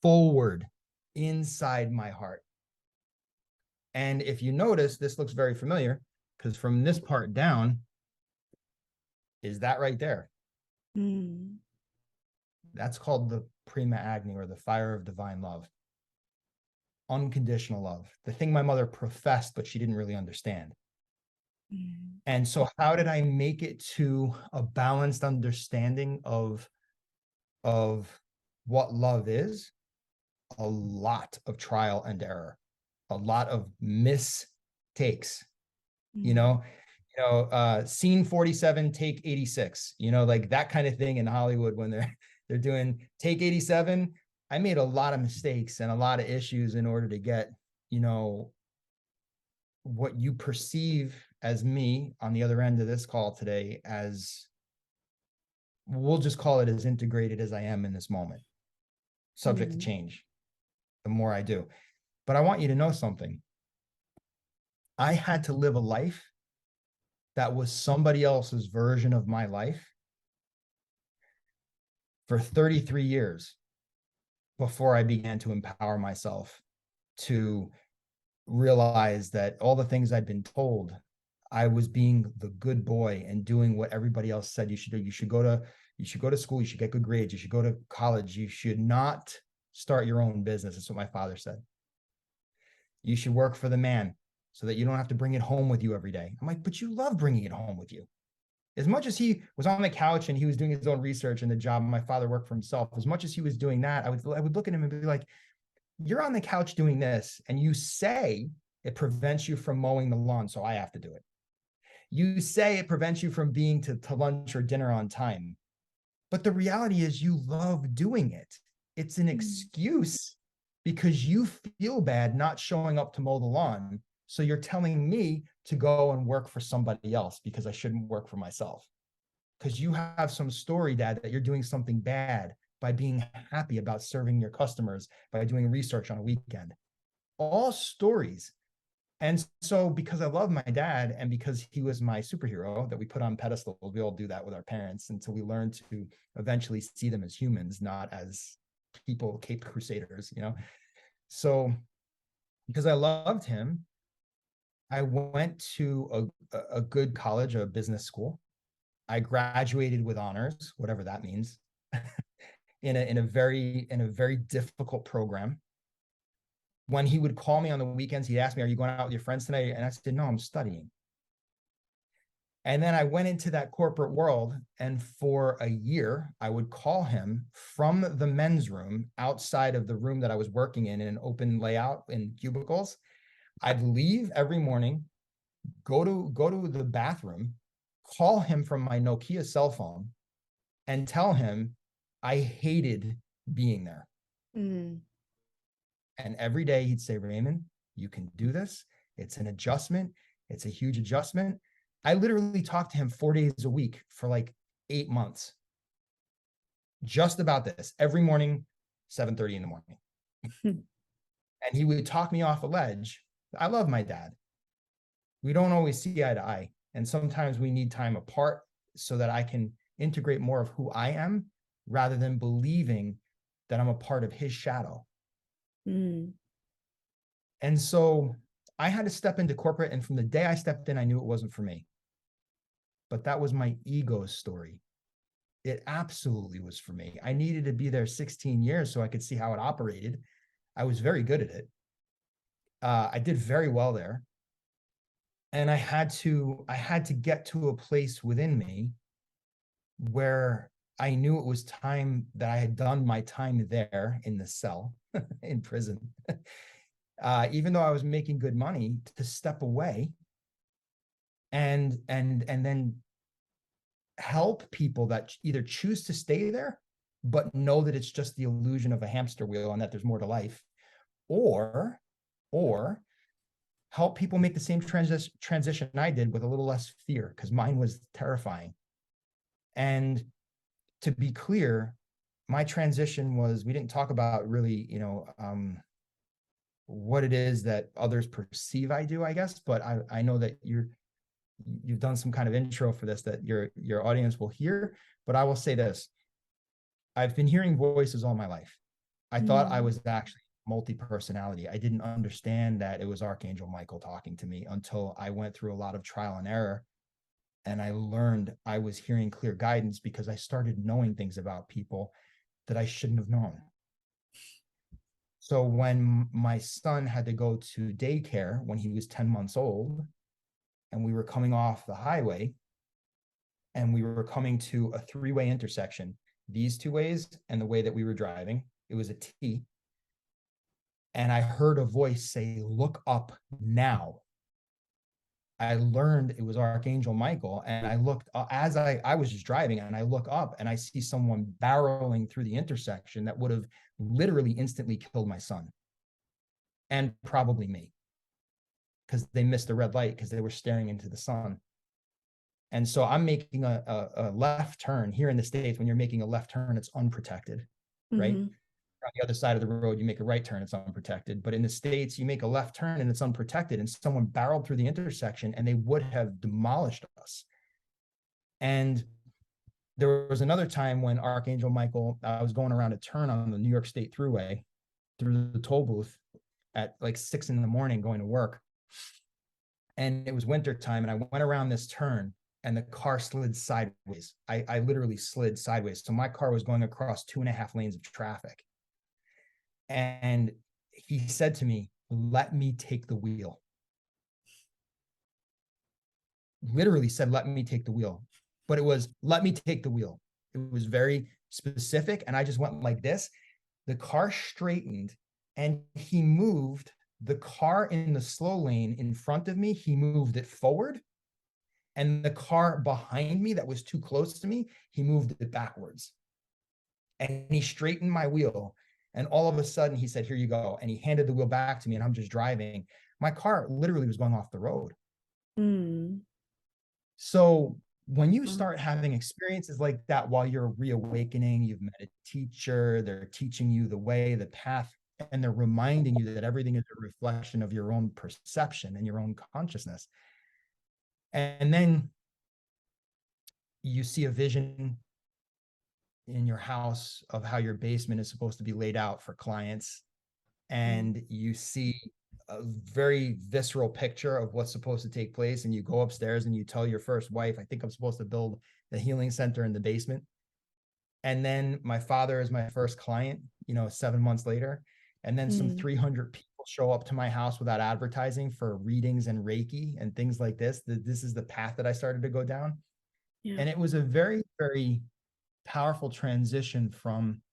S3: forward inside my heart. And if you notice, this looks very familiar, because from this part down is that right there. That's called the prima agni, or the fire of divine love. Unconditional love. The thing my mother professed, but she didn't really understand. And so how did I make it to a balanced understanding of what love is? A lot of trial and error, a lot of mistakes, scene 47, take 86, like that kind of thing in Hollywood when they're doing take 87. I made a lot of mistakes and a lot of issues in order to get, what you perceive as me on the other end of this call today, as we'll just call it as integrated as I am in this moment, subject to change the more I do. But I want you to know something. I had to live a life that was somebody else's version of my life for 33 years before I began to empower myself to realize that all the things I'd been told, I was being the good boy and doing what everybody else said you should do. You should go to school, you should get good grades, you should go to college, you should not start your own business. That's what my father said. You should work for the man so that you don't have to bring it home with you every day. I'm like, but you love bringing it home with you. As much as he was on the couch and he was doing his own research and the job, my father worked for himself, as much as he was doing that, I would look at him and be like, you're on the couch doing this, and you say it prevents you from mowing the lawn, so I have to do it. You say it prevents you from being to lunch or dinner on time. But the reality is you love doing it. It's an excuse because you feel bad not showing up to mow the lawn. So you're telling me to go and work for somebody else because I shouldn't work for myself. Because you have some story, Dad, that you're doing something bad by being happy about serving your customers, by doing research on a weekend. All stories. And so because I love my dad and because he was my superhero that we put on pedestals, we all do that with our parents until we learn to eventually see them as humans, not as people, caped crusaders, So because I loved him, I went to a good college, a business school. I graduated with honors, whatever that means, in a very difficult program. When he would call me on the weekends, he'd ask me, are you going out with your friends tonight? And I said, no, I'm studying. And then I went into that corporate world. And for a year, I would call him from the men's room outside of the room that I was working in an open layout in cubicles. I'd leave every morning, go to the bathroom, call him from my Nokia cell phone and tell him I hated being there. And every day he'd say, Raymond, you can do this. It's an adjustment. It's a huge adjustment. I literally talked to him 4 days a week for like 8 months. Just about this every morning, 7:30 in the morning. And he would talk me off a ledge. I love my dad. We don't always see eye to eye. And sometimes we need time apart so that I can integrate more of who I am rather than believing that I'm a part of his shadow. And so I had to step into corporate. And from the day I stepped in, I knew it wasn't for me. But that was my ego's story. It absolutely was for me. I needed to be there 16 years so I could see how it operated. I was very good at it. I did very well there. And I had to get to a place within me where I knew it was time that I had done my time there in the cell, in prison. Even though I was making good money, to step away and then help people that either choose to stay there, but know that it's just the illusion of a hamster wheel and that there's more to life, or help people make the same transition I did with a little less fear, because mine was terrifying. And to be clear, my transition was, we didn't talk about really, what it is that others perceive I do, I guess, but I know that you've done some kind of intro for this that your audience will hear. But I will say this: I've been hearing voices all my life. I thought I was actually multi-personality. I didn't understand that it was Archangel Michael talking to me until I went through a lot of trial and error. And I learned I was hearing clear guidance because I started knowing things about people that I shouldn't have known. So when my son had to go to daycare when he was 10 months old, and we were coming off the highway, and we were coming to a three-way intersection, these two ways and the way that we were driving, it was a T. And I heard a voice say, "Look up now." I learned it was Archangel Michael. And I looked as I was just driving, and I look up and I see someone barreling through the intersection that would have literally instantly killed my son and probably me, because they missed the red light because they were staring into the sun. And so I'm making a left turn here in the States. When you're making a left turn, it's unprotected, right? On the other side of the road, you make a right turn, it's unprotected. But in the States, you make a left turn and it's unprotected. And someone barreled through the intersection and they would have demolished us. And there was another time when Archangel Michael, I was going around a turn on the New York State Thruway through the toll booth at like 6 a.m. going to work. And it was winter time, and I went around this turn and the car slid sideways. I literally slid sideways. So my car was going across 2.5 lanes of traffic. And he said to me, "Let me take the wheel." Literally said, "Let me take the wheel." But it was, "Let me take the wheel." It was very specific. And I just went like this. The car straightened and he moved the car in the slow lane in front of me. He moved it forward. And the car behind me that was too close to me, he moved it backwards. And he straightened my wheel. And all of a sudden he said, "Here you go." And he handed the wheel back to me, and I'm just driving. My car literally was going off the road. So when you start having experiences like that while you're reawakening, you've met a teacher, they're teaching you the way, the path, and they're reminding you that everything is a reflection of your own perception and your own consciousness. And then you see a vision in your house of how your basement is supposed to be laid out for clients. And you see a very visceral picture of what's supposed to take place. And you go upstairs and you tell your first wife, "I think I'm supposed to build the healing center in the basement." And then my father is my first client, 7 months later. And then some 300 people show up to my house without advertising for readings and Reiki and things like this. This is the path that I started to go down. Yeah. And it was a very, very powerful transition from,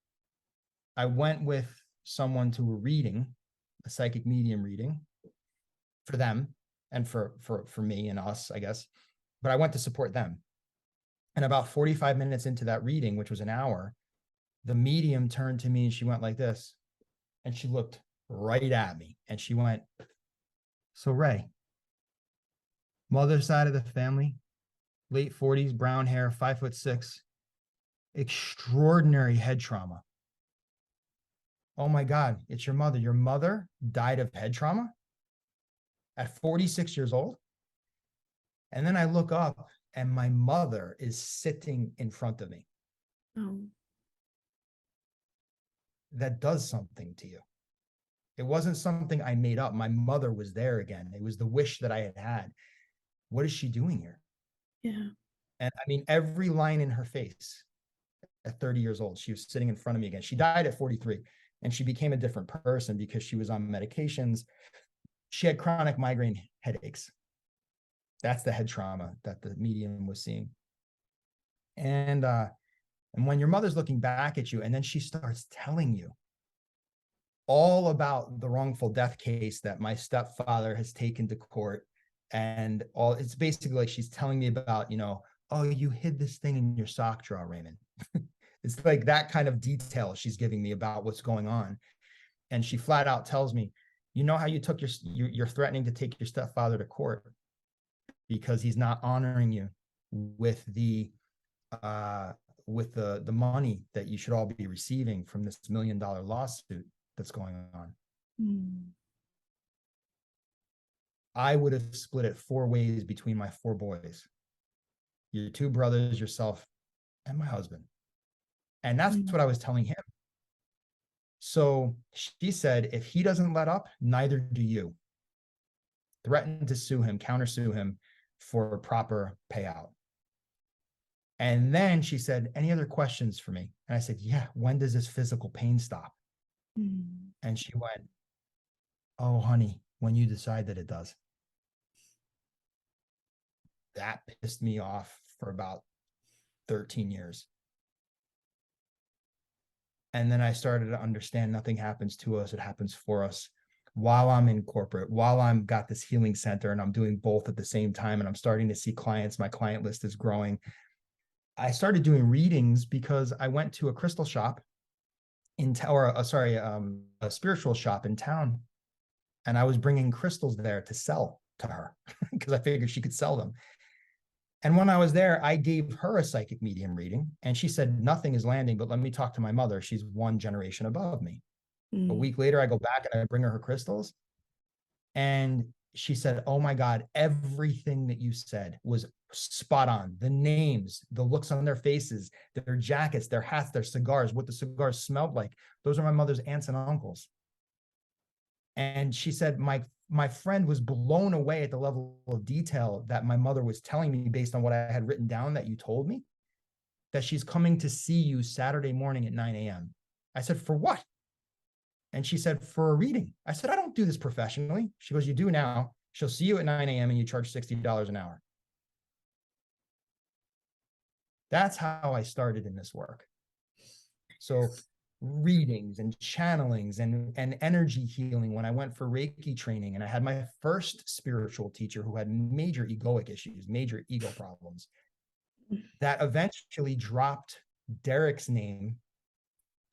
S3: I went with someone to a reading, a psychic medium reading for them and for me and us, I guess. But I went to support them. And about 45 minutes into that reading, which was an hour, the medium turned to me and she went like this. And she looked right at me and she went, "So Ray, mother's side of the family, late 40s, brown hair, 5'6", extraordinary head trauma. Oh my God, it's your mother. Your mother died of head trauma at 46 years old." And then I look up and my mother is sitting in front of me. Oh. That does something to you. It wasn't something I made up. My mother was there again. It was the wish that I had had. What is she doing here? Yeah. And I mean, every line in her face at 30 years old, she was sitting in front of me again. She died at 43 and she became a different person because she was on medications. She had chronic migraine headaches. That's the head trauma that the medium was seeing. And when your mother's looking back at you and then she starts telling you all about the wrongful death case that my stepfather has taken to court, and all, it's basically like she's telling me about, "Oh, you hid this thing in your sock drawer, Raymond." It's like that kind of detail she's giving me about what's going on. And she flat out tells me, "You know how you took you're threatening to take your stepfather to court because he's not honoring you with the with the money that you should all be receiving from this $1 million lawsuit that's going on. I would have split it 4 ways between my 4 boys, your 2 brothers, yourself, and my husband. And that's what I was telling him. So she said, if he doesn't let up, neither do you. Threatened to sue him, countersue him for proper payout. And then she said, any other questions for me? And I said, yeah, when does this physical pain stop? And she went, oh, honey, when you decide that it does. That pissed me off for about 13 years. And then I started to understand nothing happens to us, it happens for us. While I'm in corporate, while I'm got this healing center and I'm doing both at the same time, and I'm starting to see clients, my client list is growing. I started doing readings because I went to a crystal shop a spiritual shop in town. And I was bringing crystals there to sell to her because I figured she could sell them. And when I was there, I gave her a psychic medium reading and she said, nothing is landing, but let me talk to my mother. She's 1 generation above me. A week later, I go back and I bring her crystals. And she said, oh my God, everything that you said was spot on. The names, the looks on their faces, their jackets, their hats, their cigars, what the cigars smelled like. Those are my mother's aunts and uncles. And she said, my friend was blown away at the level of detail that my mother was telling me based on what I had written down that you told me, that she's coming to see you Saturday morning at 9 a.m. I said, for what? And she said, for a reading. I said, I don't do this professionally. She goes, you do now. She'll see you at 9 a.m. and you charge $60 an hour. That's how I started in this work. So readings and channelings and energy healing when I went for Reiki training, and I had my first spiritual teacher who had major egoic issues, major ego problems, that eventually dropped Derek's name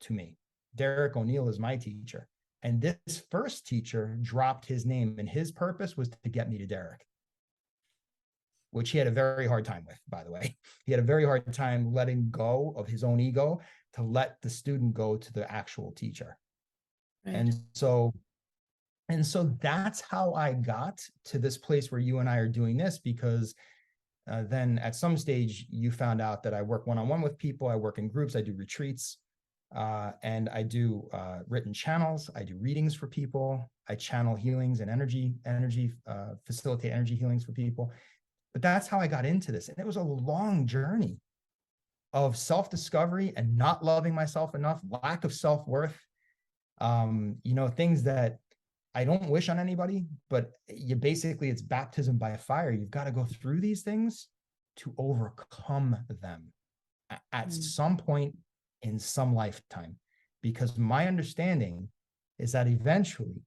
S3: to me. Derek O'Neill is my teacher. And this first teacher dropped his name, and his purpose was to get me to Derek, which he had a very hard time with, by the way. He had a very hard time letting go of his own ego to let the student go to the actual teacher. Right. And so that's how I got to this place where you and I are doing this, because then at some stage you found out that I work one-on-one with people, I work in groups, I do retreats, and I do written channels, I do readings for people, I channel healings and facilitate energy healings for people. But that's how I got into this. And it was a long journey of self-discovery and not loving myself enough, lack of self-worth, things that I don't wish on anybody, but it's baptism by fire. You've got to go through these things to overcome them at some point in some lifetime, because my understanding is that eventually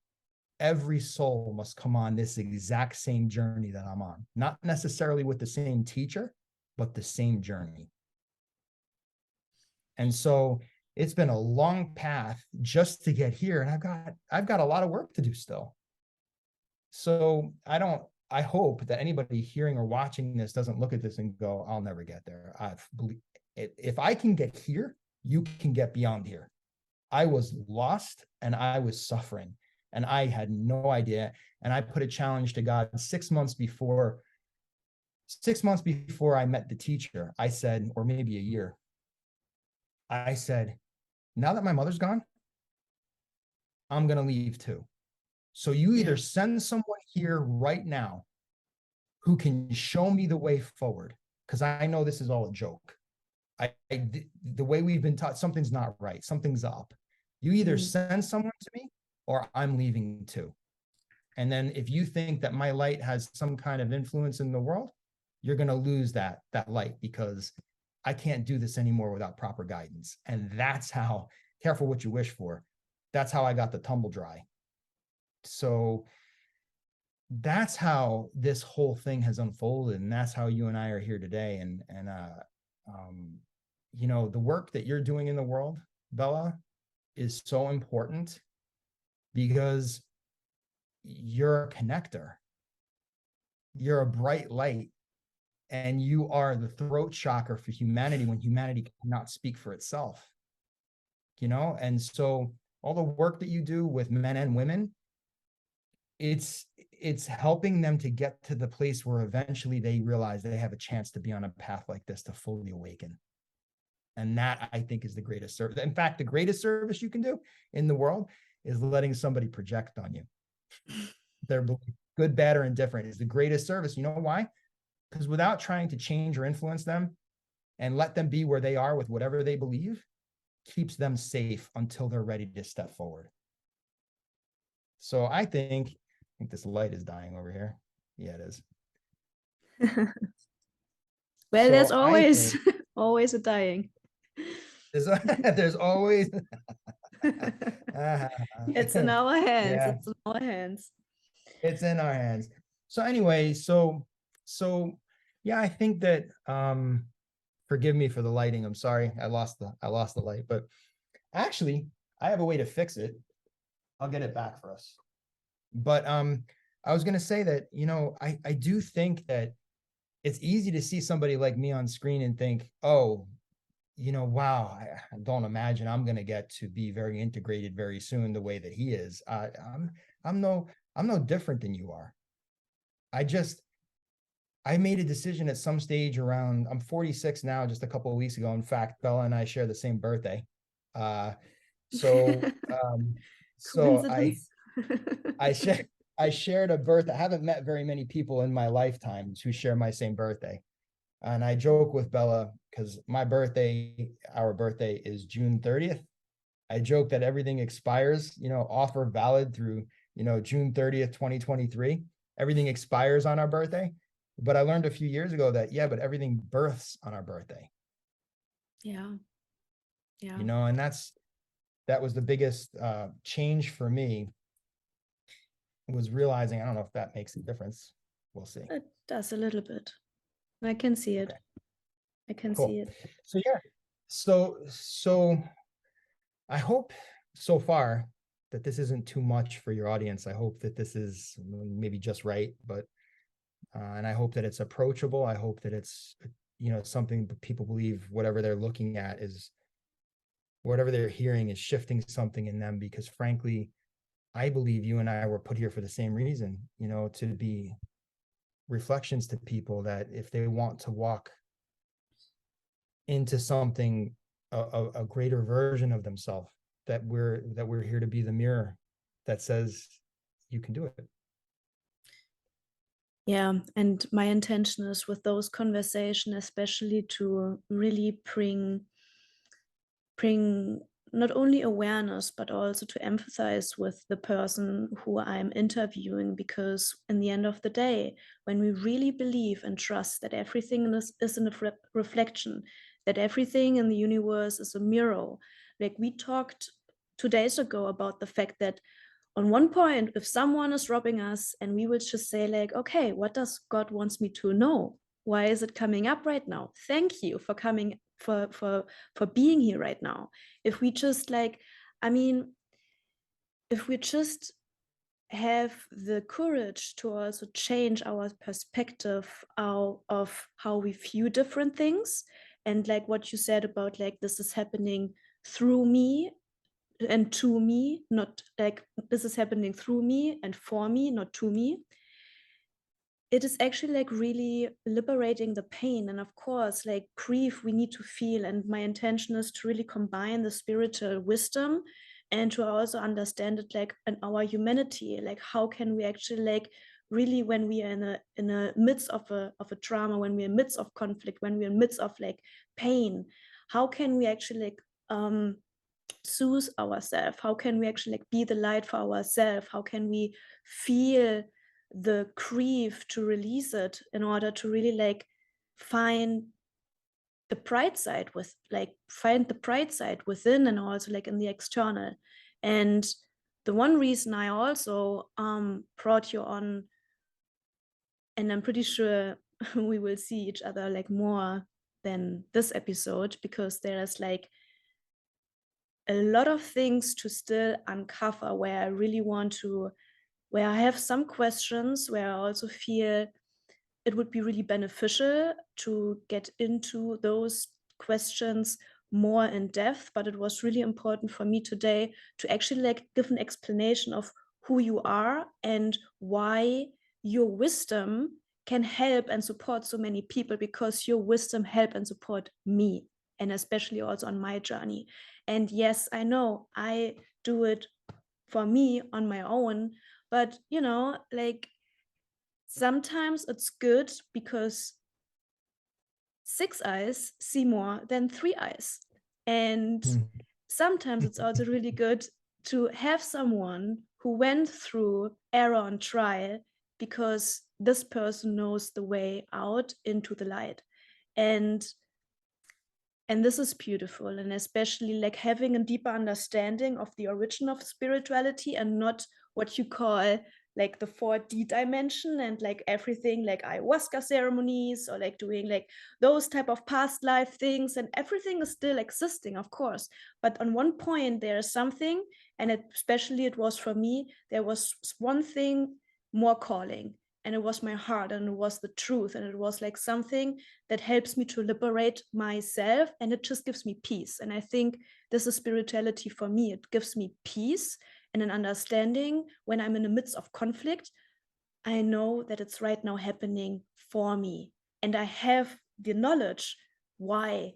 S3: every soul must come on this exact same journey that I'm on, not necessarily with the same teacher, but the same journey. And so it's been a long path just to get here, and I've got a lot of work to do still. So I hope that anybody hearing or watching this doesn't look at this and go, I'll never get there. If I can get here, you can get beyond here. I was lost and I was suffering and I had no idea. And I put a challenge to God 6 months before I met the teacher. I said, or maybe a year, I said, now that my mother's gone, I'm going to leave too. So you either send someone here right now who can show me the way forward, because I know this is all a joke. The way we've been taught, something's not right, something's up. You either send someone to me or I'm leaving too. And then if you think that my light has some kind of influence in the world, you're going to lose that light, because I can't do this anymore without proper guidance. And that's how, careful what you wish for. That's how I got the tumble dry. So that's how this whole thing has unfolded. And that's how you and I are here today. And the work that you're doing in the world, Bella, is so important, because you're a connector. You're a bright light and you are the throat chakra for humanity when humanity cannot speak for itself. And so all the work that you do with men and women, it's helping them to get to the place where eventually they realize they have a chance to be on a path like this to fully awaken. And that, I think, is the greatest service. In fact, the greatest service you can do in the world is letting somebody project on you. Their belief, good, bad, or indifferent, is the greatest service. You know why? Because without trying to change or influence them and let them be where they are with whatever they believe, keeps them safe until they're ready to step forward. So I think this light is dying over here. Yeah, it is.
S1: Well,
S3: So
S1: there's
S3: I
S1: always
S3: think
S1: always a dying.
S3: there's always
S1: It's in our hands.
S3: Yeah,
S1: It's in our hands.
S3: it's in our hands. So anyway, so yeah, I think that forgive me for the lighting. I'm sorry, I lost the light, but actually I have a way to fix it. I'll get it back for us. But I was gonna say that, I do think that it's easy to see somebody like me on screen and think, oh, wow, I don't imagine I'm going to get to be very integrated very soon the way that he is. I'm no different than you are. I made a decision at some stage around, I'm 46 now, just a couple of weeks ago. In fact, Bella and I share the same birthday. So I shared a birthday. I haven't met very many people in my lifetime who share my same birthday. And I joke with Bella because our birthday is June 30th. I joke that everything expires, offer valid through, June 30th, 2023. Everything expires on our birthday. But I learned a few years ago that, but everything births on our birthday.
S1: Yeah. Yeah.
S3: And that was the biggest change for me, was realizing, I don't know if that makes a difference. We'll see.
S1: It does a little bit. I can see it.
S3: Okay.
S1: I can
S3: Cool.
S1: see it.
S3: So yeah. So I hope so far that this isn't too much for your audience. I hope that this is maybe just right, but and I hope that it's approachable. I hope that it's something that people believe whatever they're looking at is, whatever they're hearing is shifting something in them, because frankly, I believe you and I were put here for the same reason, to be reflections to people that if they want to walk into something, a greater version of themselves, that we're here to be the mirror that says you can do it.
S1: Yeah, and my intention is with those conversations, especially to really bring not only awareness, but also to empathize with the person who I'm interviewing, because in the end of the day, when we really believe and trust that everything is in a reflection, that everything in the universe is a mirror, like we talked 2 days ago about the fact that on one point, if someone is robbing us and we will just say like, okay, what does God wants me to know? Why is it coming up right now? Thank you for coming, for being here right now. If we just if we just have the courage to also change our perspective of how we view different things, and like what you said about like this is happening through me and to me, not like this is happening through me and for me, not to me, it is actually like really liberating the pain. And of course, like grief we need to feel, and my intention is to really combine the spiritual wisdom and to also understand it like in our humanity, like how can we actually like really, when we are in a midst of a drama, when we're in midst of conflict, when we're in midst of like pain, how can we actually like soothe ourselves? How can we actually like be the light for ourselves? How can we feel the grief to release it in order to really like find the bright side within, and also like in the external? And the one reason I also brought you on, and I'm pretty sure we will see each other like more than this episode, because there is like a lot of things to still uncover, where I have some questions, where I also feel it would be really beneficial to get into those questions more in depth, but it was really important for me today to actually like give an explanation of who you are and why your wisdom can help and support so many people, because your wisdom help and support me, and especially also on my journey. And yes, I know I do it for me on my own, but you know, like sometimes it's good because 6 eyes see more than 3 eyes. And sometimes it's also really good to have someone who went through error and trial, because this person knows the way out into the light. And this is beautiful, and especially like having a deeper understanding of the origin of spirituality and not what you call like the 4D dimension and like everything like ayahuasca ceremonies or like doing like those type of past life things, and everything is still existing, of course, but on one point there is something, and especially it was for me, there was one thing more calling, and it was my heart, and it was the truth, and it was like something that helps me to liberate myself, and it just gives me peace. And I think this is spirituality for me. It gives me peace and an understanding when I'm in the midst of conflict. I know that it's right now happening for me, and I have the knowledge why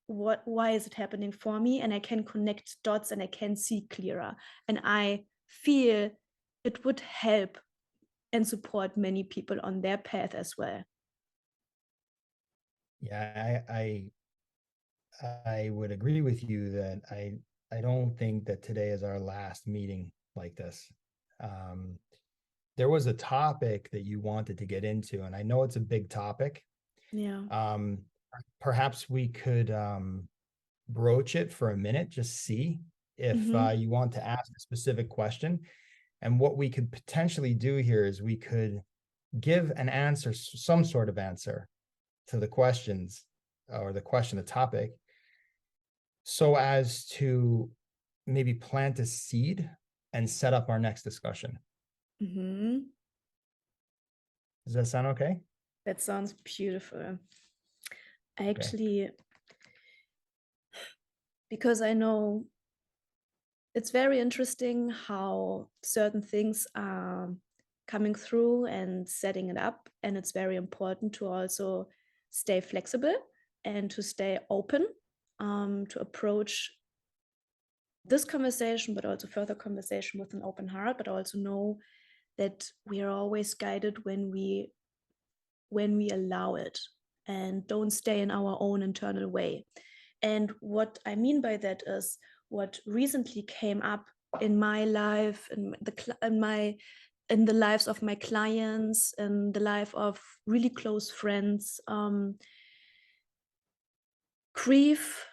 S1: is it happening for me, and I can connect dots and I can see clearer, and I feel it would help and support many people on their path as well.
S3: Yeah, I would agree with you that I don't think that today is our last meeting like this. There was a topic that you wanted to get into, and I know it's a big topic.
S1: Yeah.
S3: Perhaps we could broach it for a minute, just see if you want to ask a specific question. And what we could potentially do here is we could give an answer, some sort of answer to the questions or the question, the topic, so as to maybe plant a seed and set up our next discussion. Does that sound okay?
S1: That sounds beautiful. Actually, because I know it's very interesting how certain things are coming through and setting it up, and it's very important to also stay flexible and to stay open, to approach this conversation, but also further conversation with an open heart, but also know that we are always guided when we allow it and don't stay in our own internal way. And what I mean by that is what recently came up in my life, in the lives of my clients, and the life of really close friends. Grief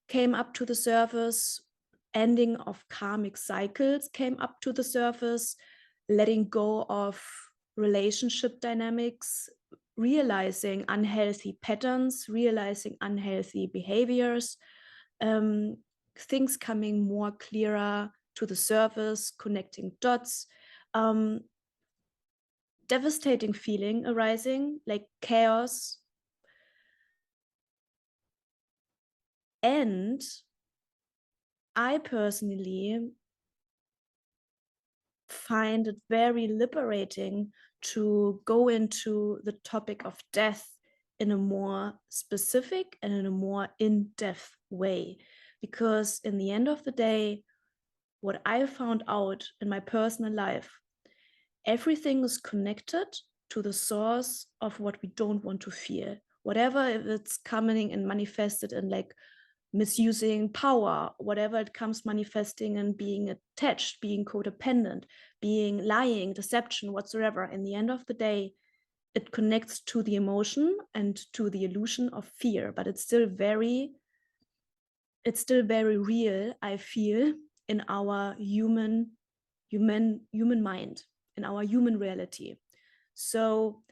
S1: came up to the surface, ending of karmic cycles came up to the surface, letting go of relationship dynamics, realizing unhealthy patterns, realizing unhealthy behaviors, things coming more clearer to the surface, connecting dots, devastating feeling arising, like chaos. And I personally find it very liberating to go into the topic of death in a more specific and in a more in-depth way, because in the end of the day, what I found out in my personal life, everything is connected to the source of what we don't want to feel, whatever, if it's coming and manifested in like misusing power, whatever it comes manifesting and being attached, being codependent, being lying, deception, whatsoever. In the end of the day, it connects to the emotion and to the illusion of fear, but it's still very real, I feel, in our human mind, in our human reality. So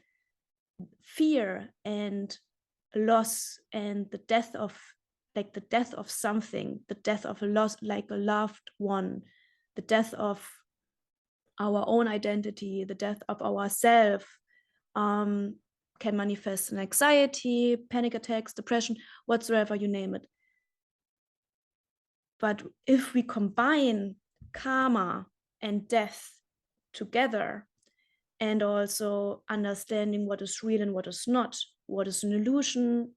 S1: fear and loss and the death of something, the death of a loss, like a loved one, the death of our own identity, the death of ourself, can manifest in anxiety, panic attacks, depression, whatsoever, you name it. But if we combine karma and death together, and also understanding what is real and what is not, what is an illusion,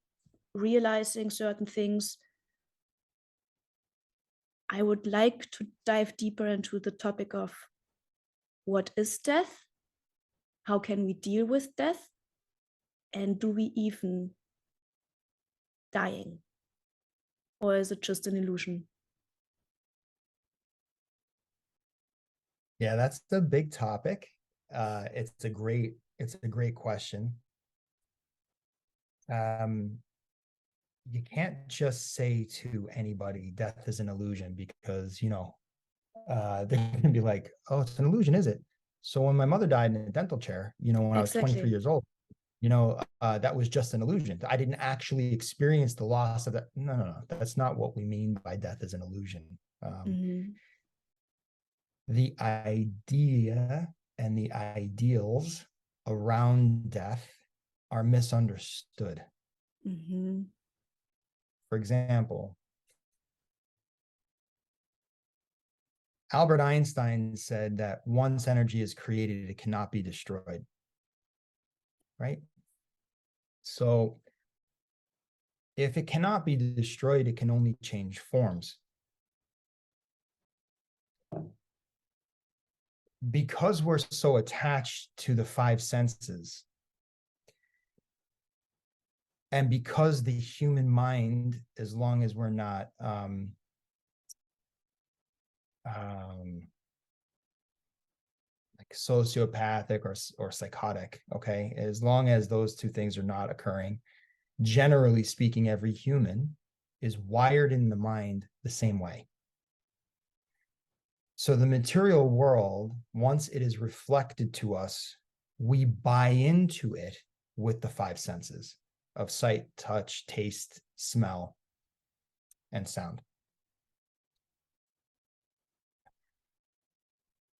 S1: realizing certain things, I would like to dive deeper into the topic of what is death? How can we deal with death? And do we even dying? Or is it just an illusion?
S3: Yeah, that's the big topic. It's a great question. You can't just say to anybody death is an illusion, because they're gonna be like, oh, it's an illusion, is it? So when my mother died in a dental chair, when I was 23 years old, that was just an illusion. I didn't actually experience the loss of that. No. That's not what we mean by death is an illusion. The idea and the ideals around death are misunderstood. For example, Albert Einstein said that once energy is created, it cannot be destroyed. Right? So if it cannot be destroyed, it can only change forms. Because we're so attached to the five senses, and because the human mind, as long as we're not like sociopathic or psychotic, okay, as long as those two things are not occurring, generally speaking, every human is wired in the mind the same way. So the material world, once it is reflected to us, we buy into it with the five senses of sight, touch, taste, smell, and sound.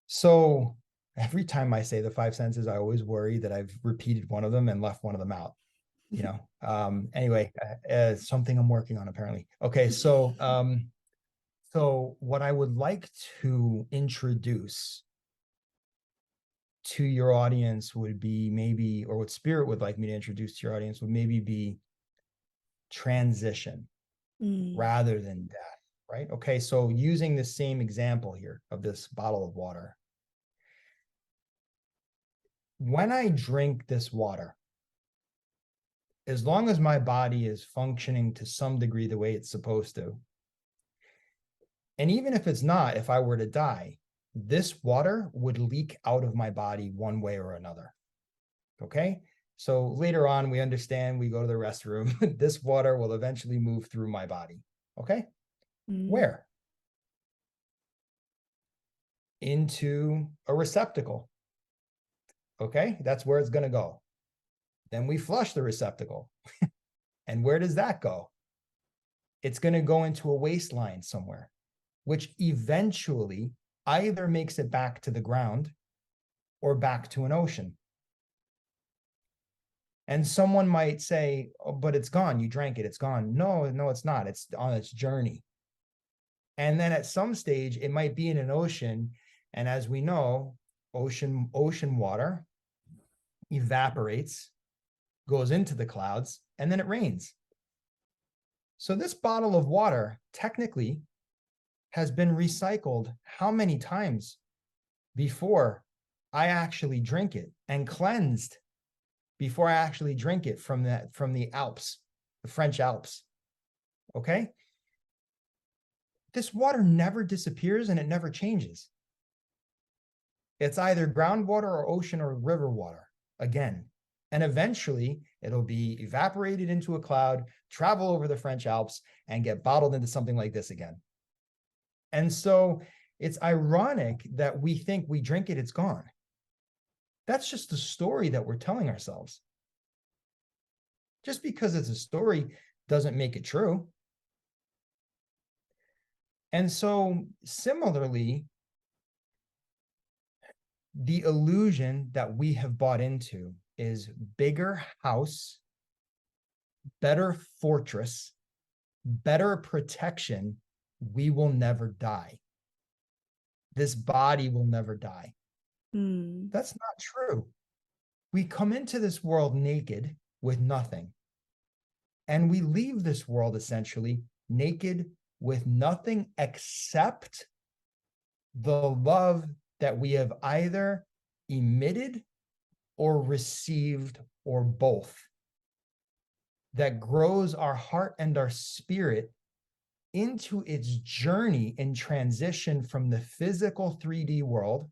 S3: So every time I say the five senses, I always worry that I've repeated one of them and left one of them out. Anyway, something I'm working on, apparently. Okay, so what I would like to introduce to your audience would be maybe, or what Spirit would like me to introduce to your audience would maybe be transition rather than death, right? Okay, so using the same example here of this bottle of water. When I drink this water, as long as my body is functioning to some degree the way it's supposed to, and even if it's not, if I were to die, this water would leak out of my body one way or another. Okay? So later on, we understand, we go to the restroom, this water will eventually move through my body. Okay? Where? Into a receptacle. Okay? That's where it's going to go. Then we flush the receptacle. And where does that go? It's going to go into a waistline somewhere, which eventually either makes it back to the ground or back to an ocean. And someone might say, oh, but it's gone. You drank it. It's gone. No, it's not. It's on its journey. And then at some stage, it might be in an ocean. And as we know, ocean water evaporates, goes into the clouds, and then it rains. So this bottle of water technically has been recycled how many times before I actually drink it, and cleansed before I actually drink it from the Alps, the French Alps. Okay? This water never disappears and it never changes. It's either groundwater or ocean or river water again. And eventually it'll be evaporated into a cloud, travel over the French Alps, and get bottled into something like this again. And so it's ironic that we think we drink it, it's gone. That's just the story that we're telling ourselves. Just because it's a story doesn't make it true. And so similarly, the illusion that we have bought into is bigger house, better fortress, better protection. We will never die. This body will never die. That's not true. We come into this world naked with nothing. And we leave this world essentially naked with nothing except the love that we have either emitted or received or both, that grows our heart and our spirit into its journey in transition from the physical 3D world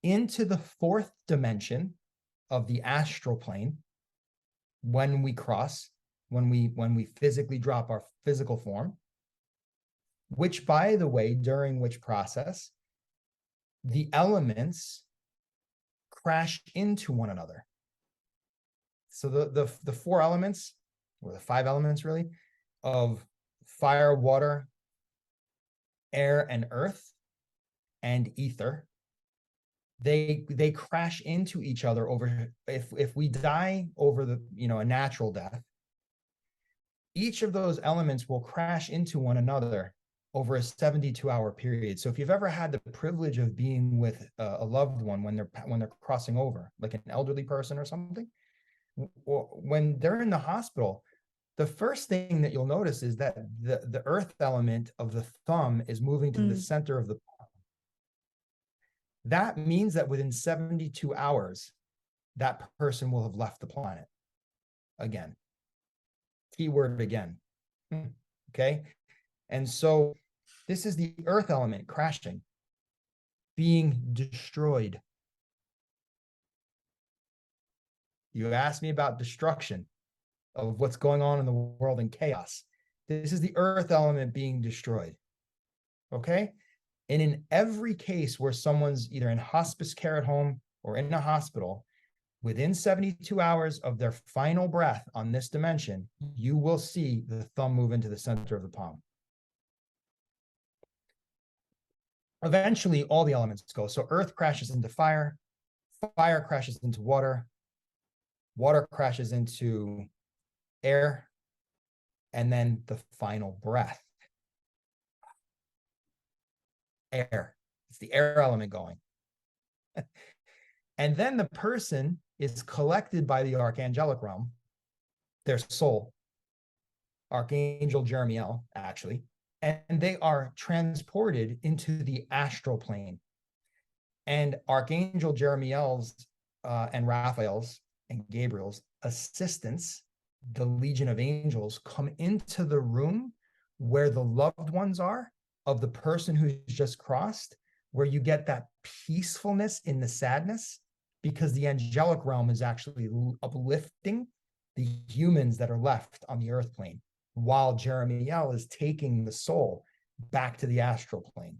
S3: into the fourth dimension of the astral plane when we cross, when we physically drop our physical form, which, by the way, during which process, the elements crash into one another. So the four elements, or the five elements really, of fire, water, air, and earth, and ether, they crash into each other over, if we die over a natural death, each of those elements will crash into one another over a 72-hour period. So if you've ever had the privilege of being with a loved one when they're crossing over, like an elderly person or something, or when they're in the hospital, the first thing that you'll notice is that the earth element of the thumb is moving to the center of the palm. That means that within 72 hours, that person will have left the planet again. Keyword again. Okay. And so this is the earth element crashing, being destroyed. You asked me about destruction, of what's going on in the world in chaos. This is the earth element being destroyed. Okay. And in every case where someone's either in hospice care at home or in a hospital, within 72 hours of their final breath on this dimension, you will see the thumb move into the center of the palm. Eventually, all the elements go. So earth crashes into fire, fire crashes into water, water crashes into air, and then the final breath. Air. It's the air element going. And then the person is collected by the archangelic realm, their soul, Archangel Jeremiel, actually, and they are transported into the astral plane. And Archangel Jeremiel's and Raphael's and Gabriel's assistants, the Legion of Angels, come into the room where the loved ones are of the person who's just crossed, where you get that peacefulness in the sadness, because the angelic realm is actually uplifting the humans that are left on the earth plane, while Jeremiel is taking the soul back to the astral plane.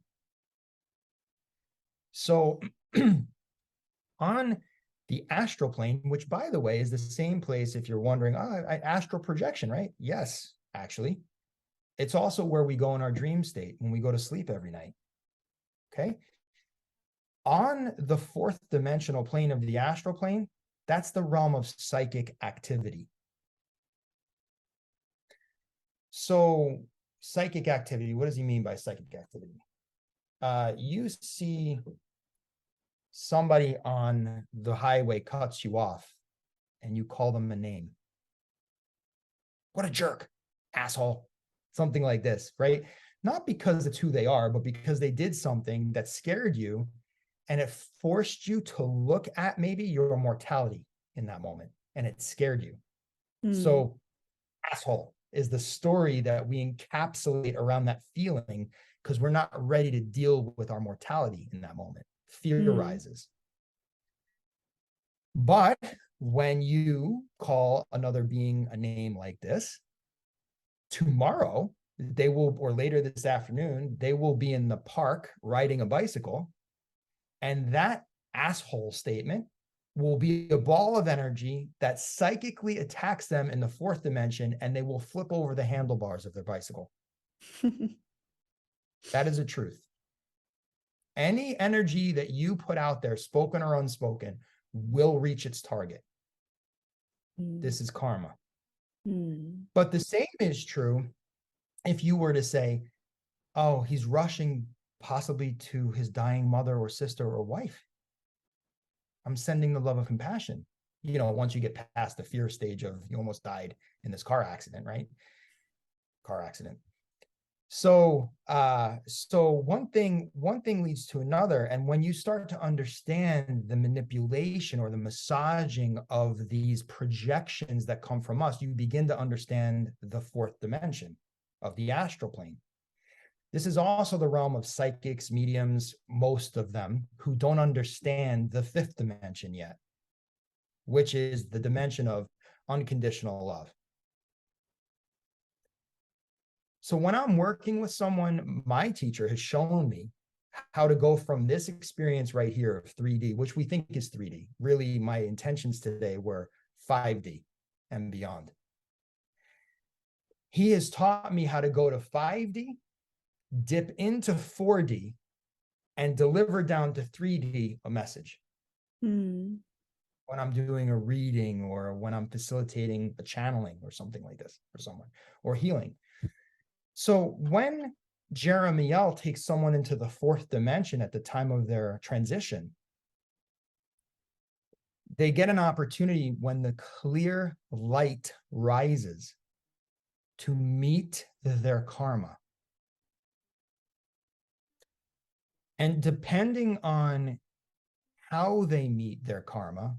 S3: So on the astral plane, which, by the way, is the same place, if you're wondering, astral projection, right? Yes, actually. It's also where we go in our dream state when we go to sleep every night. Okay. On the fourth dimensional plane of the astral plane, that's the realm of psychic activity. So psychic activity, what does he mean by psychic activity? You see somebody on the highway cuts you off and you call them a name. What a jerk, asshole, something like this, right? Not because it's who they are, but because they did something that scared you and it forced you to look at maybe your mortality in that moment, and it scared you. So asshole is the story that we encapsulate around that feeling, because we're not ready to deal with our mortality in that moment. Fear rises. But when you call another being a name like this, tomorrow they will, or later this afternoon, they will be in the park riding a bicycle, and that asshole statement will be a ball of energy that psychically attacks them in the fourth dimension, and they will flip over the handlebars of their bicycle. That is a truth. Any energy that you put out there, spoken or unspoken, will reach its target. This is karma. But the same is true if you were to say, oh, he's rushing possibly to his dying mother or sister or wife. I'm sending the love of compassion. You know, once you get past the fear stage of you almost died in this car accident, right? Car accident. So one thing leads to another. And when you start to understand the manipulation or the massaging of these projections that come from us, you begin to understand the fourth dimension of the astral plane. This is also the realm of psychics, mediums, most of them, who don't understand the fifth dimension yet, which is the dimension of unconditional love. So when I'm working with someone, my teacher has shown me how to go from this experience right here of 3D, which we think is 3D. Really, my intentions today were 5D and beyond. He has taught me how to go to 5D, dip into 4D, and deliver down to 3D a message. When I'm doing a reading or when I'm facilitating a channeling or something like this for someone, or healing. So when Jeremiel takes someone into the fourth dimension at the time of their transition, they get an opportunity when the clear light rises to meet their karma. And depending on how they meet their karma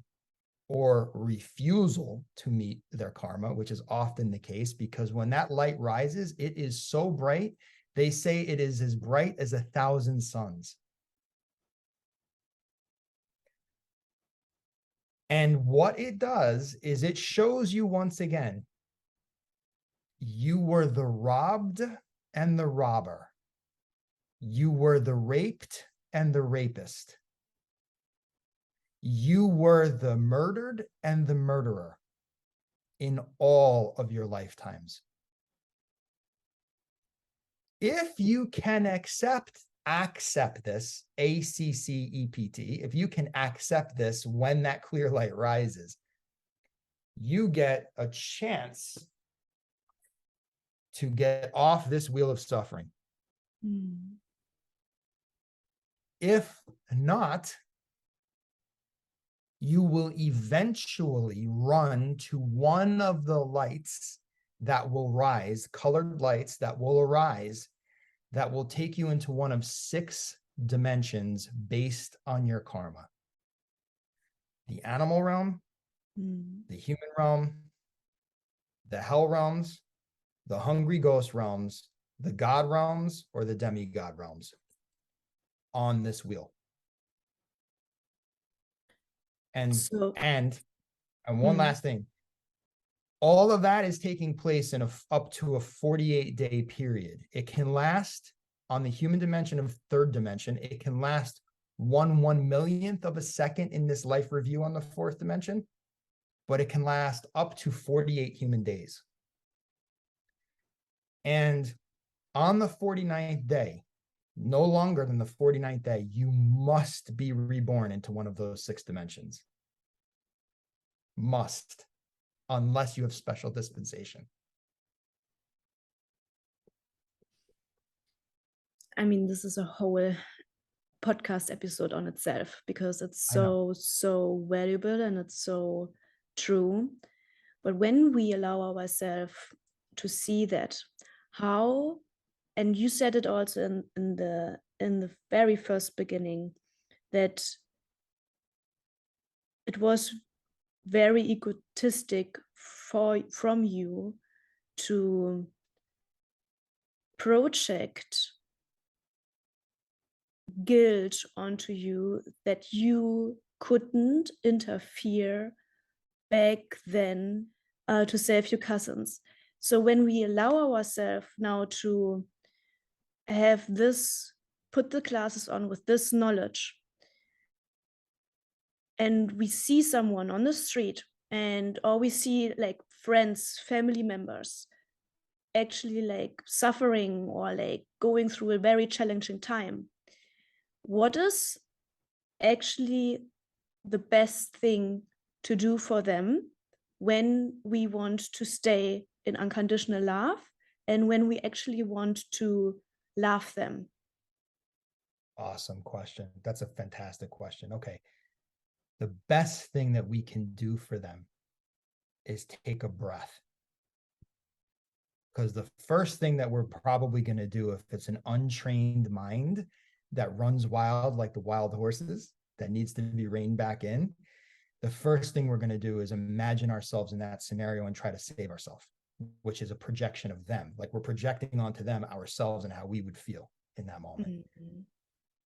S3: or refusal to meet their karma, which is often the case, because when that light rises, it is so bright, they say it is as bright as 1,000 suns. And what it does is it shows you once again, you were the robbed and the robber. You were the raped and the rapist. You were the murdered and the murderer in all of your lifetimes. If you can accept this, ACCEPT, if you can accept this when that clear light rises, you get a chance to get off this wheel of suffering. If not, you will eventually run to one of the lights that will rise, colored lights that will arise, that will take you into one of 6 dimensions based on your karma. The animal realm, the human realm, the hell realms, the hungry ghost realms, the god realms, or the demigod realms on this wheel. And one last thing. All of that is taking place in up to a 48-day period. It can last on the human dimension of third dimension. It can last 1/1,000,000th of a second in this life review on the fourth dimension, but it can last up to 48 human days. And on the 49th day, no longer than the 49th day, you must be reborn into one of those 6 dimensions. Must, unless you have special dispensation.
S1: I mean, this is a whole podcast episode on itself because it's so valuable and it's so true. But when we allow ourselves to see that, how, and you said it also in the very first beginning, that it was very egotistic from you to project guilt onto you that you couldn't interfere back then to save your cousins. So when we allow ourselves now to have this, put the glasses on with this knowledge, and we see someone on the street, or we see like friends, family members actually like suffering or like going through a very challenging time, what is actually the best thing to do for them when we want to stay in unconditional love and when we actually want to love them?
S3: Awesome question. That's a fantastic question. Okay. The best thing that we can do for them is take a breath. Because the first thing that we're probably going to do, if it's an untrained mind that runs wild like the wild horses that needs to be reined back in, the first thing we're going to do is imagine ourselves in that scenario and try to save ourselves, which is a projection of them. Like we're projecting onto them ourselves and how we would feel in that moment. Mm-hmm.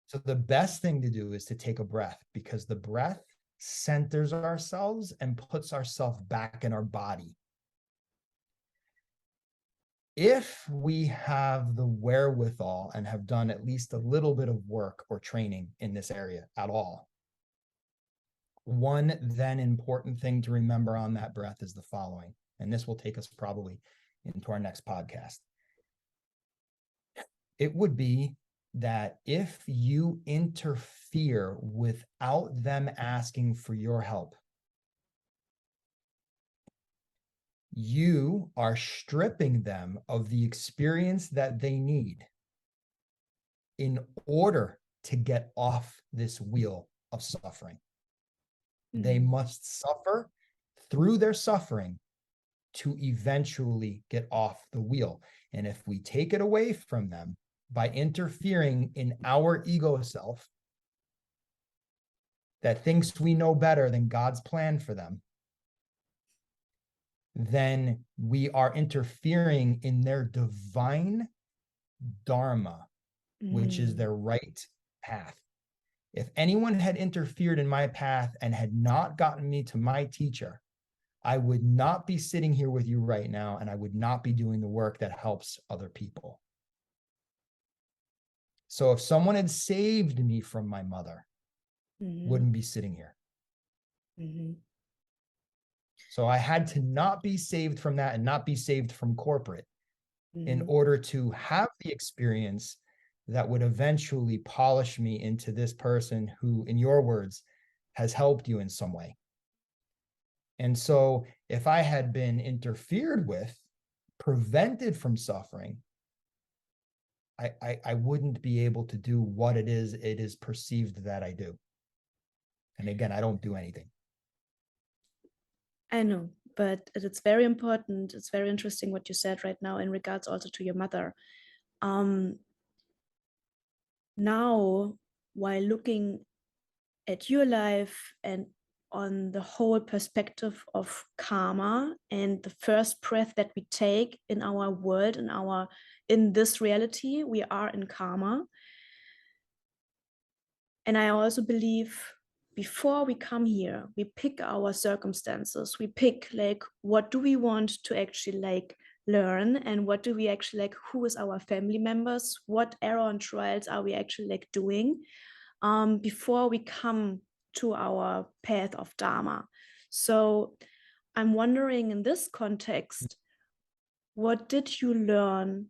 S3: So the best thing to do is to take a breath, because the breath centers ourselves and puts ourselves back in our body. If we have the wherewithal and have done at least a little bit of work or training in this area at all, one then important thing to remember on that breath is the following, and this will take us probably into our next podcast. It would be that if you interfere without them asking for your help, you are stripping them of the experience that they need in order to get off this wheel of suffering. Mm-hmm. They must suffer through their suffering to eventually get off the wheel. And if we take it away from them by interfering in our ego self that thinks we know better than God's plan for them, then we are interfering in their divine Dharma, which is their right path. If anyone had interfered in my path and had not gotten me to my teacher, I would not be sitting here with you right now, and I would not be doing the work that helps other people. So if someone had saved me from my mother, wouldn't be sitting here. Mm-hmm. So I had to not be saved from that and not be saved from corporate in order to have the experience that would eventually polish me into this person who, in your words, has helped you in some way. And so if I had been interfered with, prevented from suffering, I wouldn't be able to do what it is perceived that I do. And again, I don't do anything.
S1: I know, but it's very important. It's very interesting what you said right now in regards also to your mother. Now, while looking at your life and on the whole perspective of karma and the first breath that we take in our world, in this reality, we are in karma. And I also believe before we come here, we pick our circumstances. We pick like, what do we want to actually like learn, and what do we actually like, who is our family members, what error and trials are we actually like doing before we come to our path of Dharma. So I'm wondering, in this context, what did you learn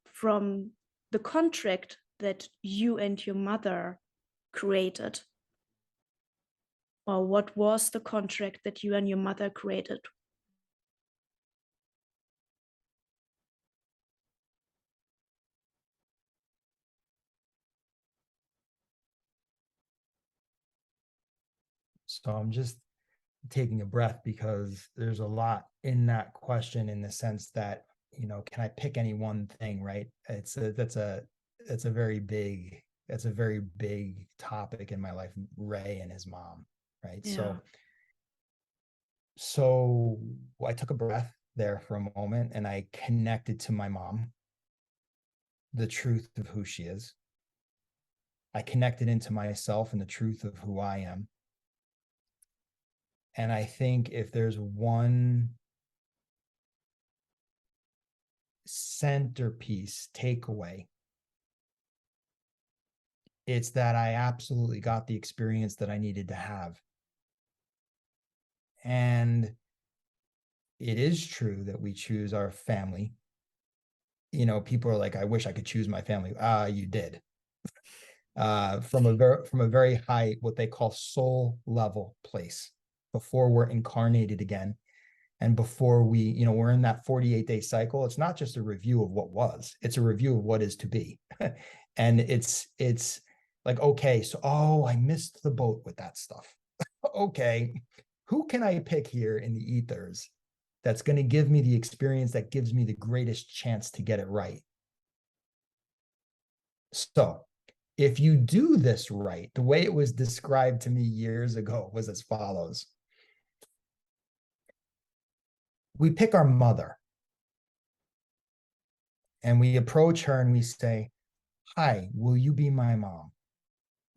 S1: from the contract that you and your mother created? Or what was the contract that you and your mother created?
S3: So I'm just taking a breath, because there's a lot in that question, in the sense that, can I pick any one thing, right? That's a very big topic in my life, Ray and his mom, right? Yeah. So I took a breath there for a moment, and I connected to my mom, the truth of who she is. I connected into myself and the truth of who I am. And I think if there's one centerpiece takeaway, it's that I absolutely got the experience that I needed to have. And it is true that we choose our family. People are like, I wish I could choose my family. You did. from a very high, what they call soul level place, before we're incarnated again. And before we, we're in that 48-day cycle. It's not just a review of what was, it's a review of what is to be. And it's like, okay, so, I missed the boat with that stuff. Okay, who can I pick here in the ethers that's going to give me the experience that gives me the greatest chance to get it right? So if you do this right, the way it was described to me years ago was as follows. We pick our mother and we approach her and we say, "Hi, will you be my mom?"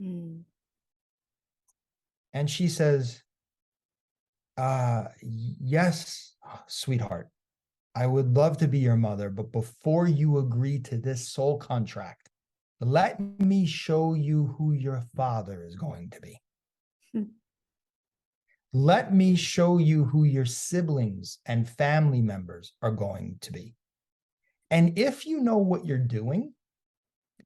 S2: Mm.
S3: And she says, "Yes, sweetheart, I would love to be your mother, but before you agree to this soul contract, let me show you who your father is going to be. Let me show you who your siblings and family members are going to be. And if you know what you're doing,"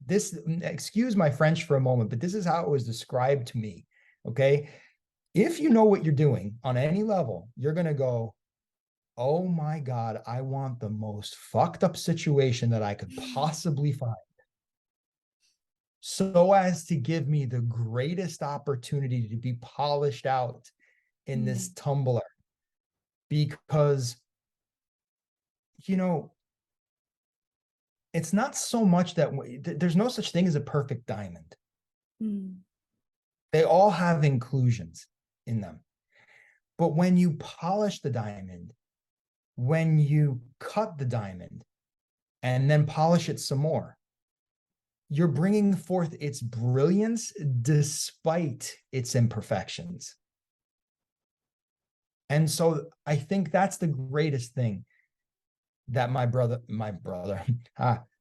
S3: this, excuse my French for a moment, but this is how it was described to me. Okay. If you know what you're doing on any level, you're going to go, "Oh my God, I want the most fucked up situation that I could possibly find, so as to give me the greatest opportunity to be polished out in this tumbler." Because, it's not so much that there's no such thing as a perfect diamond. They all have inclusions in them. But when you polish the diamond, when you cut the diamond and then polish it some more, you're bringing forth its brilliance despite its imperfections. And so I think that's the greatest thing that my brother,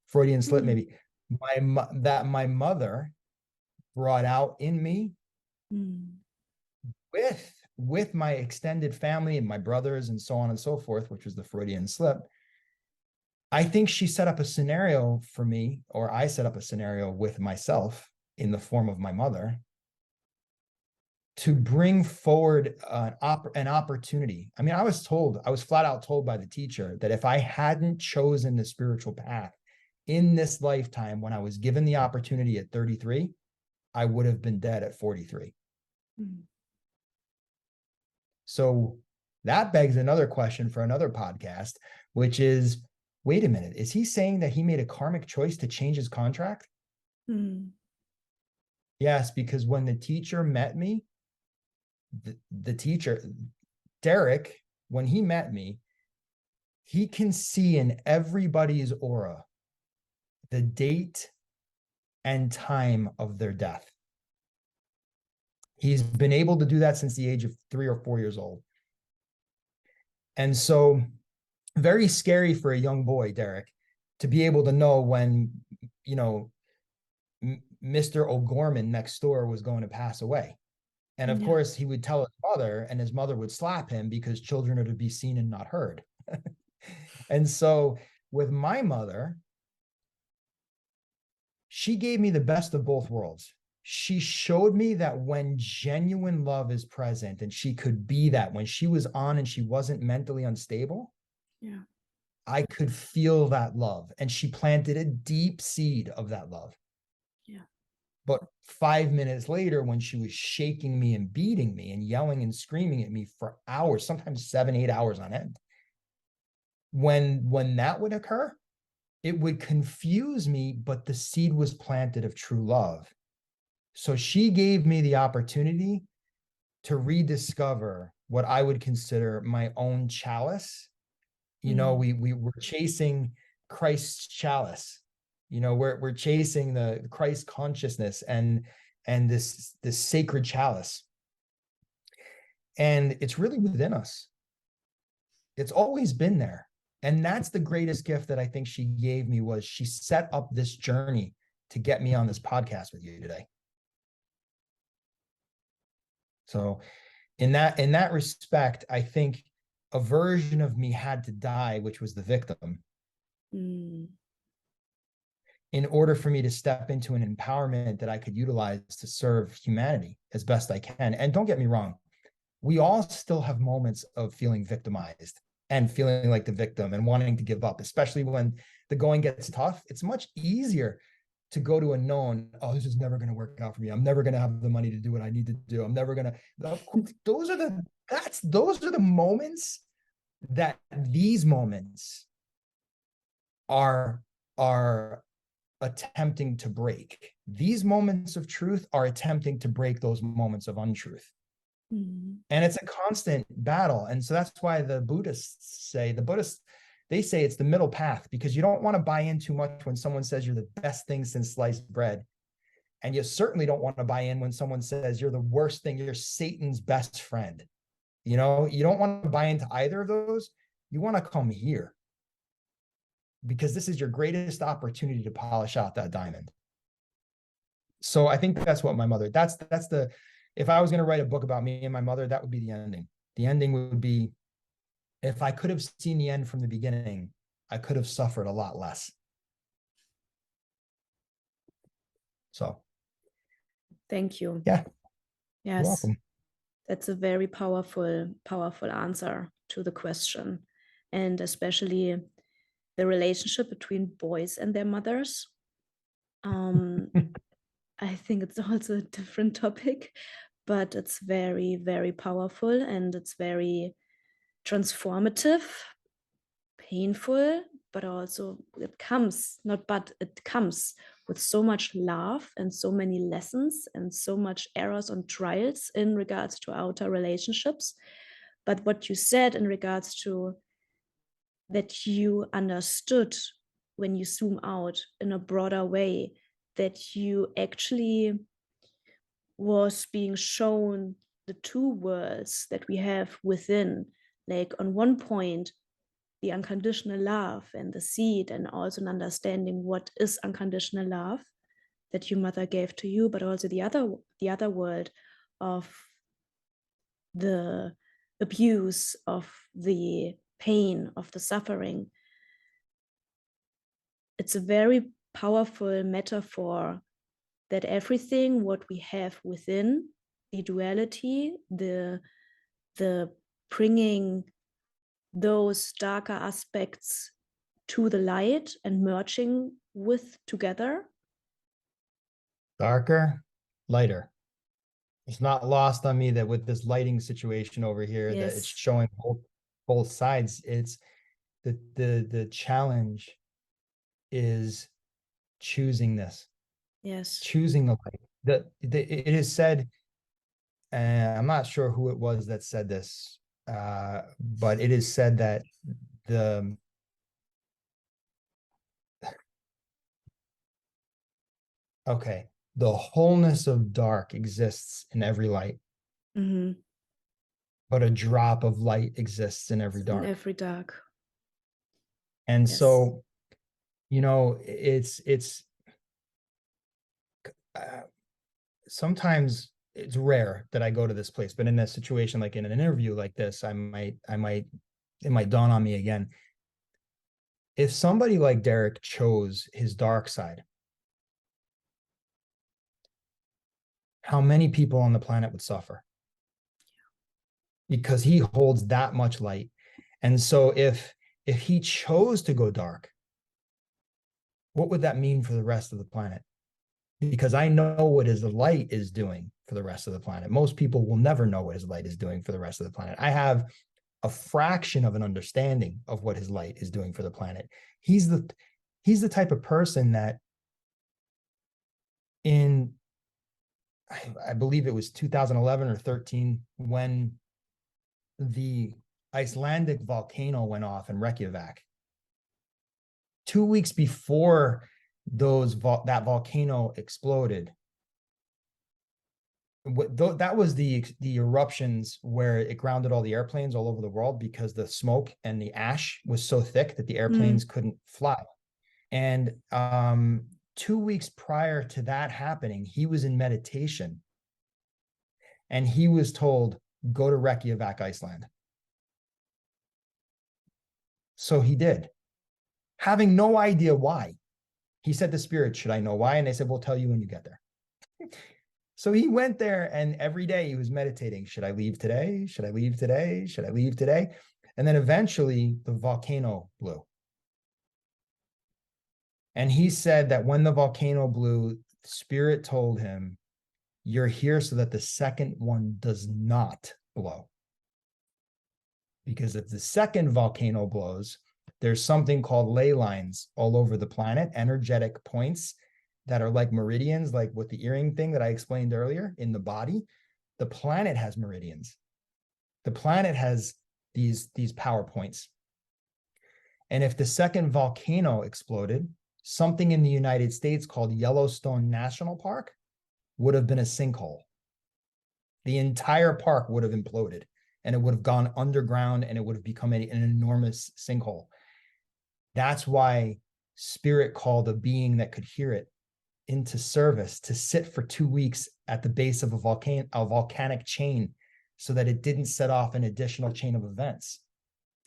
S3: Freudian slip maybe, that my mother brought out in me with my extended family and my brothers and so on and so forth, which was the Freudian slip. I think she set up a scenario for me, or I set up a scenario with myself in the form of my mother, to bring forward an opportunity. I mean, I was flat out told by the teacher that if I hadn't chosen the spiritual path in this lifetime, when I was given the opportunity at 33, I would have been dead at 43. So that begs another question for another podcast, which is, wait a minute, is he saying that he made a karmic choice to change his contract? Yes, because when the teacher met me, the teacher, Derek, when he met me, he can see in everybody's aura the date and time of their death. He's been able to do that since the age of 3 or 4 years old. And so, very scary for a young boy, Derek, to be able to know when, Mr. O'Gorman next door was going to pass away. And of course, he would tell his mother, and his mother would slap him because children are to be seen and not heard. And so with my mother, she gave me the best of both worlds. She showed me that when genuine love is present, and she could be that when she was on and she wasn't mentally unstable, I could feel that love. And she planted a deep seed of that love. But 5 minutes later, when she was shaking me and beating me and yelling and screaming at me for hours, sometimes 7, 8 hours on end, when that would occur, it would confuse me, but the seed was planted of true love. So she gave me the opportunity to rediscover what I would consider my own chalice. We were chasing Christ's chalice. We're chasing the Christ consciousness and this sacred chalice. And it's really within us. It's always been there. And that's the greatest gift that I think she gave me, was she set up this journey to get me on this podcast with you today. So in that respect, I think a version of me had to die, which was the victim. in order for me to step into an empowerment that I could utilize to serve humanity as best I can. And don't get me wrong, we all still have moments of feeling victimized and feeling like the victim and wanting to give up, especially when the going gets tough. It's much easier to go to a known, oh, this is never going to work out for me. I'm never going to have the money to do what I need to do. I'm never going to, those are the moments that these moments are attempting to break. These moments of truth are attempting to break those moments of untruth. Mm-hmm. And it's a constant battle. And so that's why the Buddhists, they say it's the middle path, because you don't want to buy in too much when someone says you're the best thing since sliced bread. And you certainly don't want to buy in when someone says you're the worst thing, you're Satan's best friend. You know, you don't want to buy into either of those. You want to come here, because this is your greatest opportunity to polish out that diamond. So I think that's what my mother, if I was going to write a book about me and my mother, that would be the ending. The ending would be, if I could have seen the end from the beginning, I could have suffered a lot less. So.
S1: Thank you.
S3: Yeah.
S1: Yes.
S3: You're welcome.
S1: That's a very powerful answer to the question. And especially the relationship between boys and their mothers. I think it's also a different topic, but it's very, very powerful, and it's very transformative, painful, but also it comes with so much love and so many lessons and so much errors and trials in regards to outer relationships. But what you said in regards to that you understood when you zoom out in a broader way, that you actually was being shown the two worlds that we have within. Like on one point, the unconditional love and the seed, and also an understanding what is unconditional love that your mother gave to you, but also the other world of the abuse, of the pain, of the suffering. It's a very powerful metaphor that everything what we have within, the duality, the bringing those darker aspects to the light and merging with together.
S3: Darker, lighter. It's not lost on me that with this lighting situation over here, that it's showing both sides. It's the challenge is choosing this.
S1: Yes.
S3: Choosing the light. It is said, I'm not sure who it was that said this, but it is said that the wholeness of dark exists in every light. Mm-hmm. But a drop of light exists in every dark.
S1: In every dark.
S3: And so, you know, it's sometimes it's rare that I go to this place, but in a situation like in an interview like this, it might dawn on me again. If somebody like Derek chose his dark side, how many people on the planet would suffer? Because he holds that much light. And so if he chose to go dark, what would that mean for the rest of the planet? Because I know what his light is doing for the rest of the planet. Most people will never know what his light is doing for the rest of the planet. I have a fraction of an understanding of what his light is doing for the planet. He's the type of person that I believe it was 2011 or 13, when the Icelandic volcano went off in Reykjavik. 2 weeks before that volcano exploded, that was the eruptions where it grounded all the airplanes all over the world, because the smoke and the ash was so thick that the airplanes couldn't fly. And 2 weeks prior to that happening, he was in meditation, and he was told, go to Reykjavik, Iceland. So he did, having no idea why. He said to Spirit, should I know why? And they said, we'll tell you when you get there. So he went there, and every day he was meditating. Should I leave today? Should I leave today? Should I leave today? And then eventually the volcano blew. And he said that when the volcano blew, Spirit told him, you're here so that the second one does not blow. Because if the second volcano blows, there's something called ley lines all over the planet, energetic points that are like meridians, like with the earring thing that I explained earlier in the body. The planet has meridians. The planet has these power points. And if the second volcano exploded, something in the United States called Yellowstone National Park would have been a sinkhole. The entire park would have imploded, and it would have gone underground, and it would have become an enormous sinkhole. That's why Spirit called a being that could hear it into service to sit for 2 weeks at the base of a volcanic chain so that it didn't set off an additional chain of events.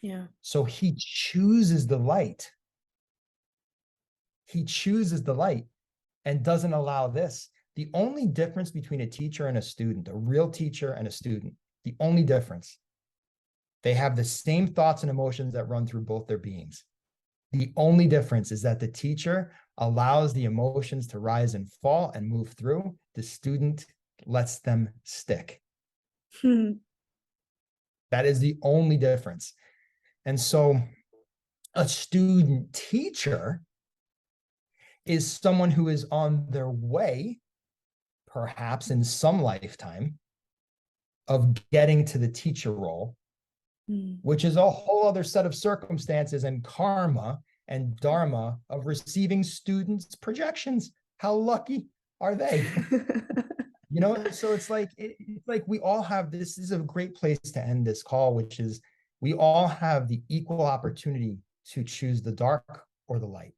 S1: Yeah.
S3: So he chooses the light. He chooses the light and doesn't allow this. The only difference between a teacher and a student, a real teacher and a student, the only difference, they have the same thoughts and emotions that run through both their beings. The only difference is that the teacher allows the emotions to rise and fall and move through. The student lets them stick. That is the only difference. And so a student teacher is someone who is on their way, perhaps in some lifetime, of getting to the teacher role, which is a whole other set of circumstances and karma and dharma of receiving students' projections. How lucky are they? You know, so it's like we all have this. This is a great place to end this call, which is we all have the equal opportunity to choose the dark or the light.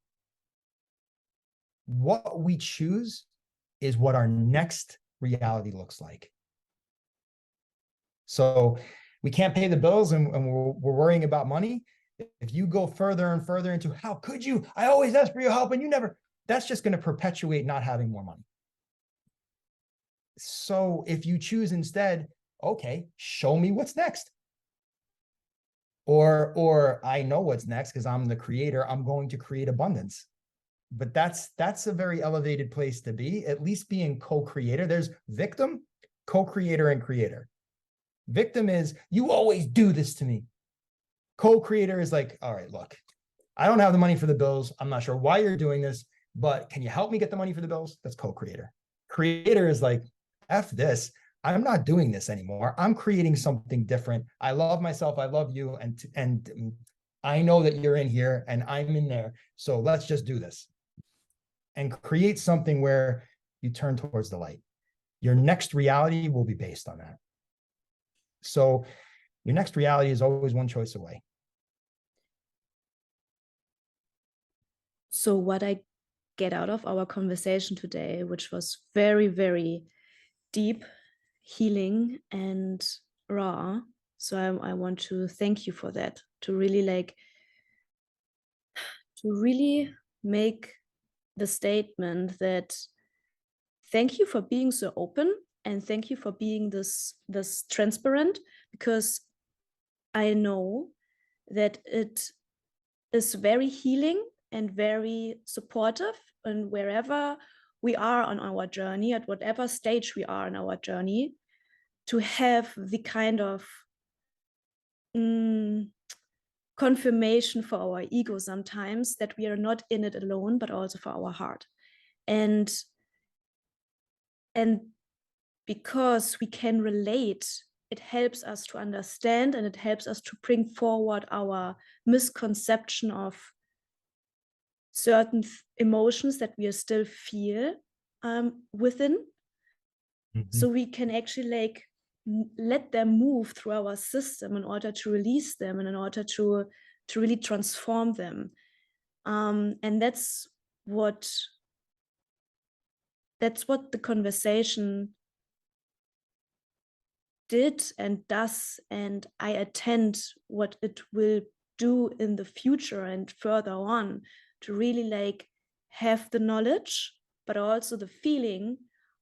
S3: What we choose is what our next reality looks like. So we can't pay the bills, and we're worrying about money. If you go further and further into how could you? I always ask for your help and you never, that's just going to perpetuate not having more money. So if you choose instead, okay, show me what's next. Or I know what's next because I'm the creator. I'm going to create abundance. But that's a very elevated place to be, at least being co-creator. There's victim, co-creator, and creator. Victim is, you always do this to me. Co-creator is like, all right, look, I don't have the money for the bills. I'm not sure why you're doing this, but can you help me get the money for the bills? That's co-creator. Creator is like, F this. I'm not doing this anymore. I'm creating something different. I love myself. I love you. And I know that you're in here and I'm in there. So let's just do this and create something where you turn towards the light. Your next reality will be based on that. So your next reality is always one choice away.
S1: So what I get out of our conversation today, which was very, very deep, healing, and raw. So I want to thank you for that, to really make the statement that thank you for being so open, and thank you for being this transparent, because I know that it is very healing and very supportive, and wherever we are on our journey, at whatever stage we are in our journey, to have the kind of confirmation for our ego sometimes that we are not in it alone, but also for our heart. And because we can relate, it helps us to understand, and it helps us to bring forward our misconception of certain emotions that we still feel within. So we can actually let them move through our system in order to release them and in order to really transform them. And that's what the conversation did and does, and I attend what it will do in the future and further on, to really have the knowledge, but also the feeling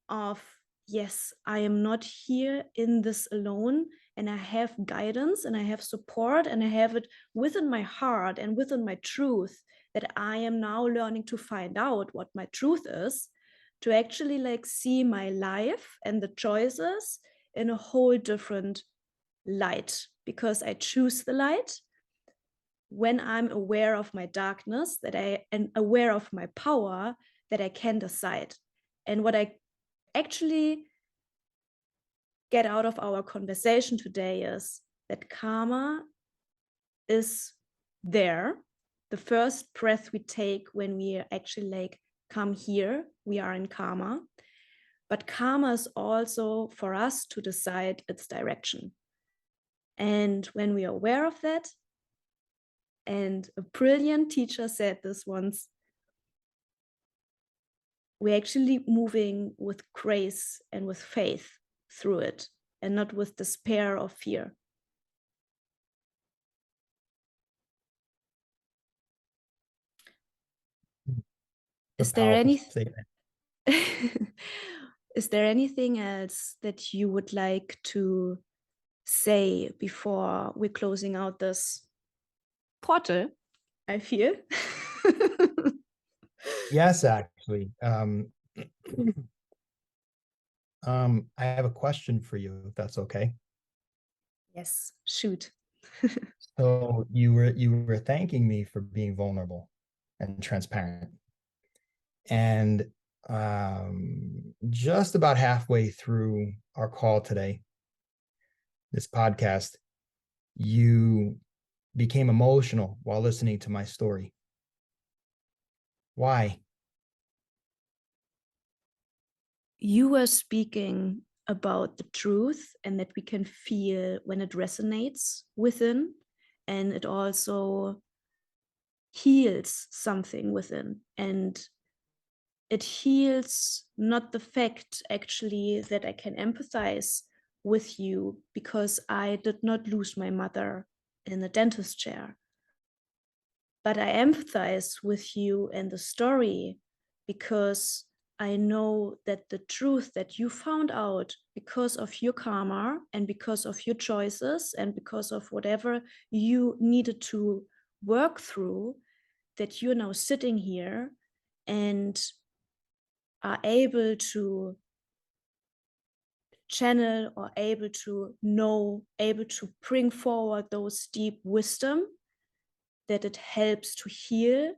S1: of, yes, I am not here in this alone, and I have guidance and I have support and I have it within my heart and within my truth, that I am now learning to find out what my truth is, to actually like see my life and the choices in a whole different light, because I choose the light when I'm aware of my darkness, that I am aware of my power, that I can decide. And what I actually get out of our conversation today is that karma is there. The first breath we take when we actually like come here, we are in karma. But karma is also for us to decide its direction. And when we are aware of that, and a brilliant teacher said this once, we're actually moving with grace and with faith through it, and not with despair or fear. Is there is there anything else that you would like to say before we're closing out this portal, I feel?
S3: Yes, actually. I have a question for you, if that's okay.
S1: Yes, shoot.
S3: So you were thanking me for being vulnerable and transparent. And just about halfway through our call today, this podcast, you became emotional while listening to my story. Why?
S1: You were speaking about the truth, and that we can feel when it resonates within, and it also heals something within. And it heals not the fact actually that I can empathize with you because I did not lose my mother in a dentist chair, but I empathize with you in the story because I know that the truth that you found out because of your karma and because of your choices and because of whatever you needed to work through, that you're now sitting here and are able to channel or able to know, able to bring forward those deep wisdom, that it helps to heal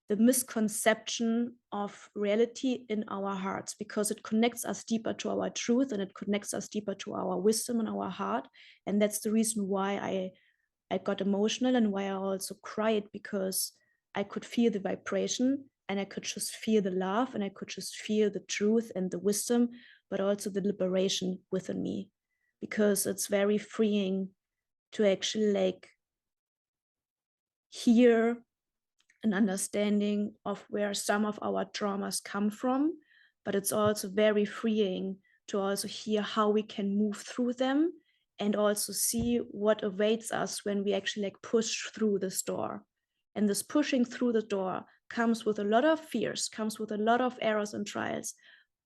S1: the misconception of reality in our hearts, because it connects us deeper to our truth and it connects us deeper to our wisdom and our heart. And that's the reason why I got emotional and why I also cried, because I could feel the vibration and I could just feel the love and I could just feel the truth and the wisdom, but also the liberation within me, because it's very freeing to actually like hear an understanding of where some of our traumas come from, but it's also very freeing to also hear how we can move through them and also see what awaits us when we actually like push through this door. And this pushing through the door comes with a lot of fears, comes with a lot of errors and trials,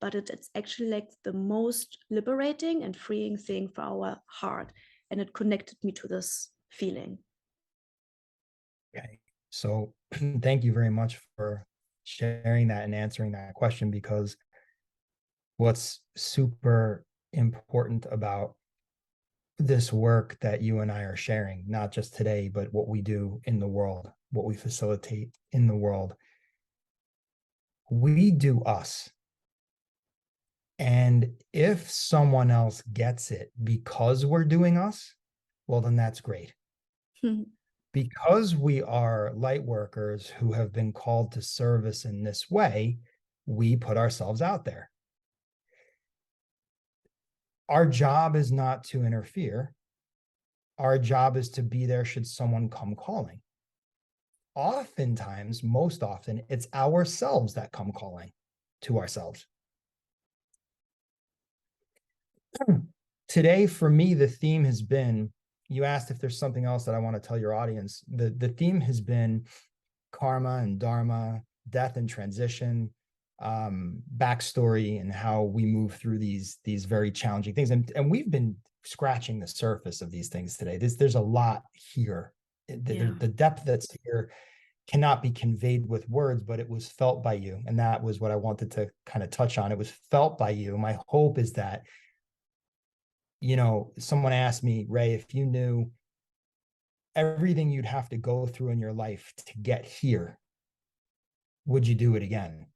S1: but it's actually like the most liberating and freeing thing for our heart. And it connected me to this feeling.
S3: Okay. So thank you very much for sharing that and answering that question, because what's super important about this work that you and I are sharing, not just today, but what we do in the world, what we facilitate in the world, we do us. And if someone else gets it because we're doing us, well, then that's great. Because we are light workers who have been called to service in this way, we put ourselves out there. Our job is not to interfere. Our job is to be there should someone come calling. Oftentimes, most often, it's ourselves that come calling to ourselves. Today, for me, the theme has been, you asked if there's something else that I want to tell your audience. The theme has been karma and dharma, death and transition, backstory, and how we move through these very challenging things. And we've been scratching the surface of these things today. There's a lot here. The depth that's here cannot be conveyed with words, but it was felt by you. And that was what I wanted to kind of touch on. It was felt by you. My hope is that, someone asked me, Ray, if you knew everything you'd have to go through in your life to get here, would you do it again?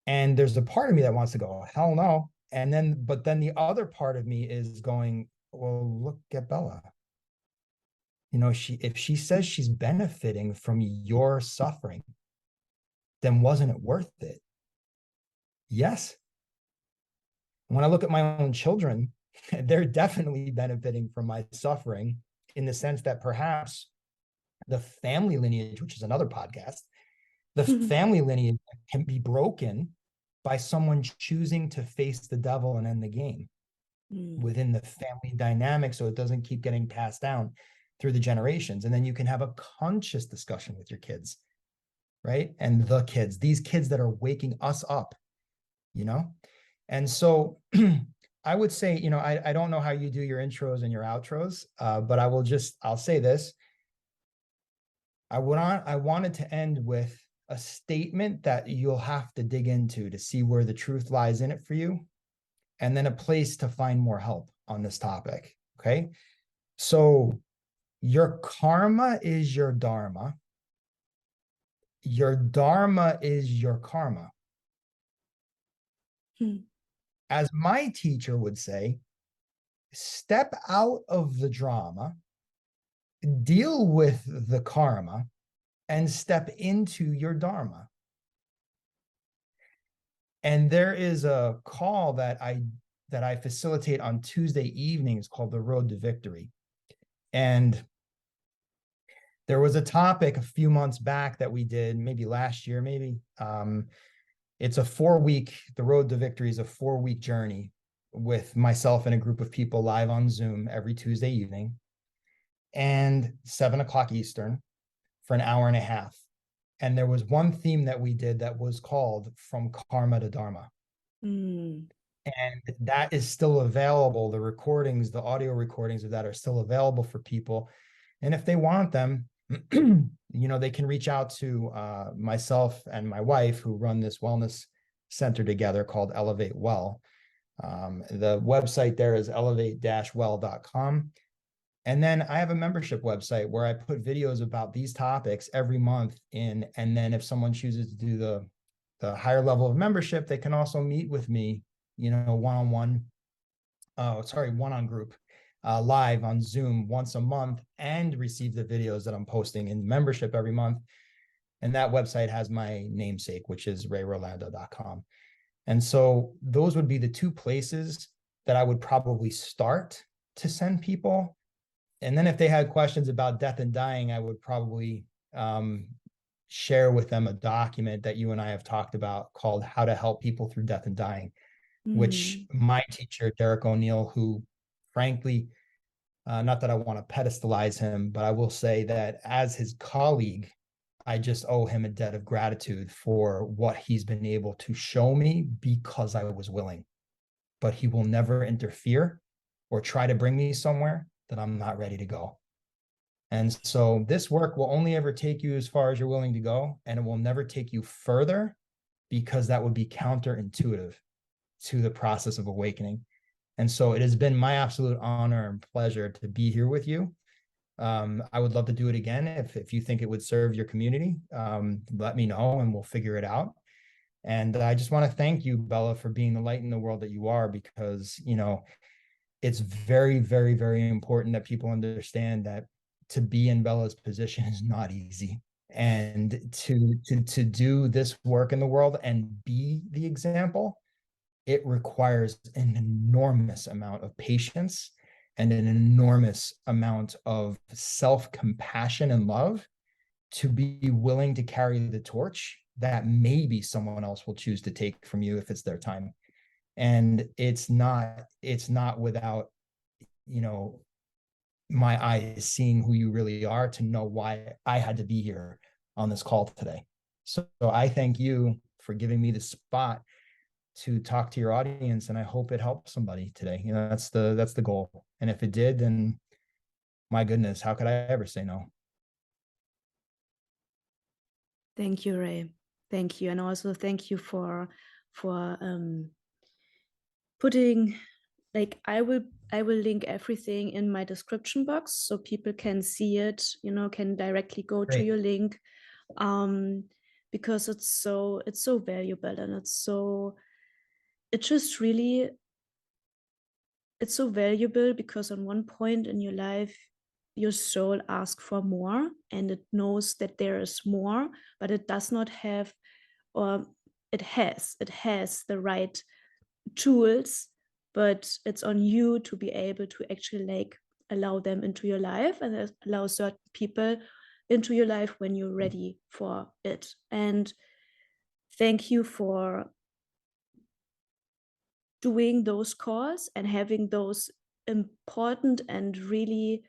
S3: And there's a part of me that wants to go, hell no. But then the other part of me is going, well, look at Bella. If she says she's benefiting from your suffering, then wasn't it worth it? Yes. When I look at my own children, they're definitely benefiting from my suffering, in the sense that perhaps the family lineage, which is another podcast, the family lineage can be broken by someone choosing to face the devil and end the game within the family dynamic, so it doesn't keep getting passed down through the generations. And then you can have a conscious discussion with your kids, right? And these kids that are waking us up, And so I would say, I don't know how you do your intros and your outros, but I'll say this. I wanted to end with a statement that you'll have to dig into to see where the truth lies in it for you, and then a place to find more help on this topic. Okay. So your karma is your dharma. Your dharma is your karma. As my teacher would say, step out of the drama, deal with the karma, and step into your dharma. And there is a call that I facilitate on Tuesday evenings called the Road to Victory. And there was a topic a few months back that we did, maybe last year, it's a 4-week, the Road to Victory is a 4-week journey with myself and a group of people live on Zoom every Tuesday evening, and 7:00 Eastern for an hour and a half. And there was one theme that we did that was called From Karma to Dharma. And that is still available. The recordings, the audio recordings of that are still available for people. And if they want them, they can reach out to myself and my wife, who run this wellness center together called Elevate Well. The website there is elevate-well.com. And then I have a membership website where I put videos about these topics every month in. And then if someone chooses to do the higher level of membership, they can also meet with me, one-on-one, one-on group, live on Zoom once a month, and receive the videos that I'm posting in membership every month. And that website has my namesake, which is rayrolando.com. And so those would be the two places that I would probably start to send people. And then if they had questions about death and dying, I would probably share with them a document that you and I have talked about called How to Help People Through Death and Dying, which my teacher, Derek O'Neill, who frankly, not that I want to pedestalize him, but I will say that as his colleague, I just owe him a debt of gratitude for what he's been able to show me, because I was willing. But he will never interfere or try to bring me somewhere that I'm not ready to go. And so this work will only ever take you as far as you're willing to go, and it will never take you further, because that would be counterintuitive to the process of awakening. And so it has been my absolute honor and pleasure to be here with you. I would love to do it again. If you think it would serve your community, let me know and we'll figure it out. And I just want to thank you, Bella, for being the light in the world that you are, because, it's very, very, very important that people understand that to be in Bella's position is not easy. And to do this work in the world and be the example, it requires an enormous amount of patience and an enormous amount of self-compassion and love to be willing to carry the torch that maybe someone else will choose to take from you if it's their time. And it's not without, my eyes seeing who you really are to know why I had to be here on this call today. So I thank you for giving me the spot to talk to your audience, and I hope it helps somebody today. You know, that's the goal. And if it did, then my goodness, how could I ever say no?
S1: Thank you, Ray. Thank you. And also thank you for putting, like, I will link everything in my description box so people can see it, you know, can directly go to
S3: Great.
S1: your link, because it's so valuable, and it's just really, it's so valuable because on one point in your life your soul asks for more, and it knows that there is more, but it does not have, or it has the right tools, but it's on you to be able to actually like allow them into your life and allow certain people into your life when you're ready for it. And thank you for doing those calls and having those important and really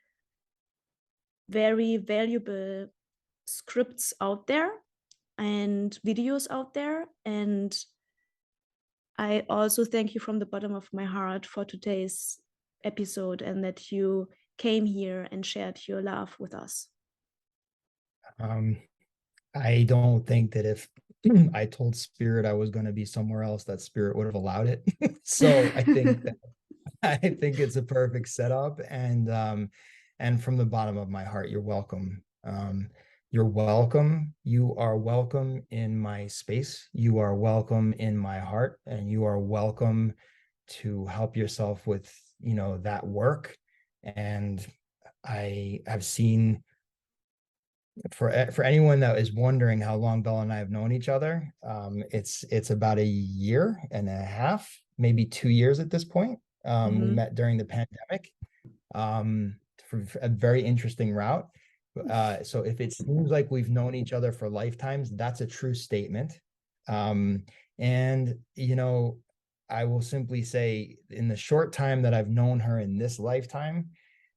S1: very valuable scripts out there and videos out there. And I also thank you from the bottom of my heart for today's episode, and that you came here and shared your love with us.
S3: I don't think that if I told Spirit I was going to be somewhere else, that Spirit would have allowed it. So I think that I think it's a perfect setup. And from the bottom of my heart, you're welcome. You're welcome. You are welcome in my space. You are welcome in my heart, and you are welcome to help yourself with, you know, that work. And I have seen, for anyone that is wondering how long Bella and I have known each other, it's about a year and a half, maybe 2 years at this point. We met during the pandemic, for a very interesting route. So if it seems like we've known each other for lifetimes, that's a true statement. And you know, I will simply say, in the short time that I've known her in this lifetime,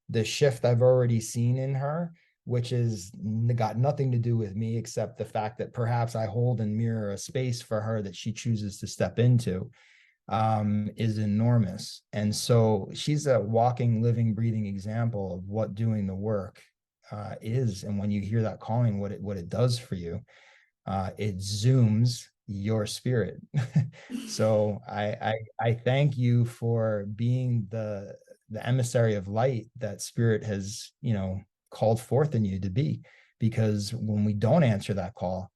S3: the shift I've already seen in her, which is got nothing to do with me, except the fact that perhaps I hold and mirror a space for her that she chooses to step into, is enormous. And so she's a walking, living, breathing example of what doing the work is. And when you hear that calling, what it does for you, it zooms your spirit. So I thank you for being the emissary of light that Spirit has, you know, called forth in you to be. Because when we don't answer that call,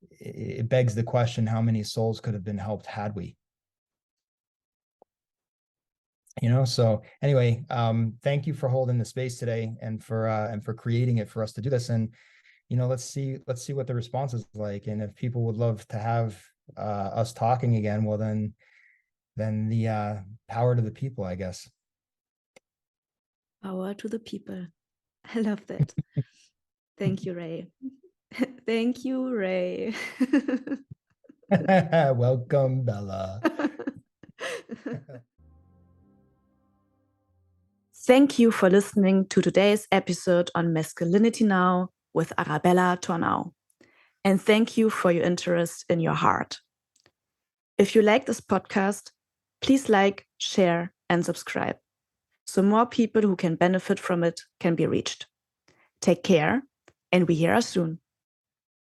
S3: it begs the question, how many souls could have been helped had we? You know, so anyway, thank you for holding the space today, and for creating it for us to do this. And you know, let's see what the response is like. And if people would love to have us talking again, well, then the power to the people, I guess.
S1: Power to the people. I love that. Thank you, Ray. Thank you, Ray.
S3: Welcome, Bella.
S2: Thank you for listening to today's episode on Masculinity Now with Arabella Tornau. And thank you for your interest in your heart. If you like this podcast, please like, share, and subscribe, so more people who can benefit from it can be reached. Take care, and we hear us soon.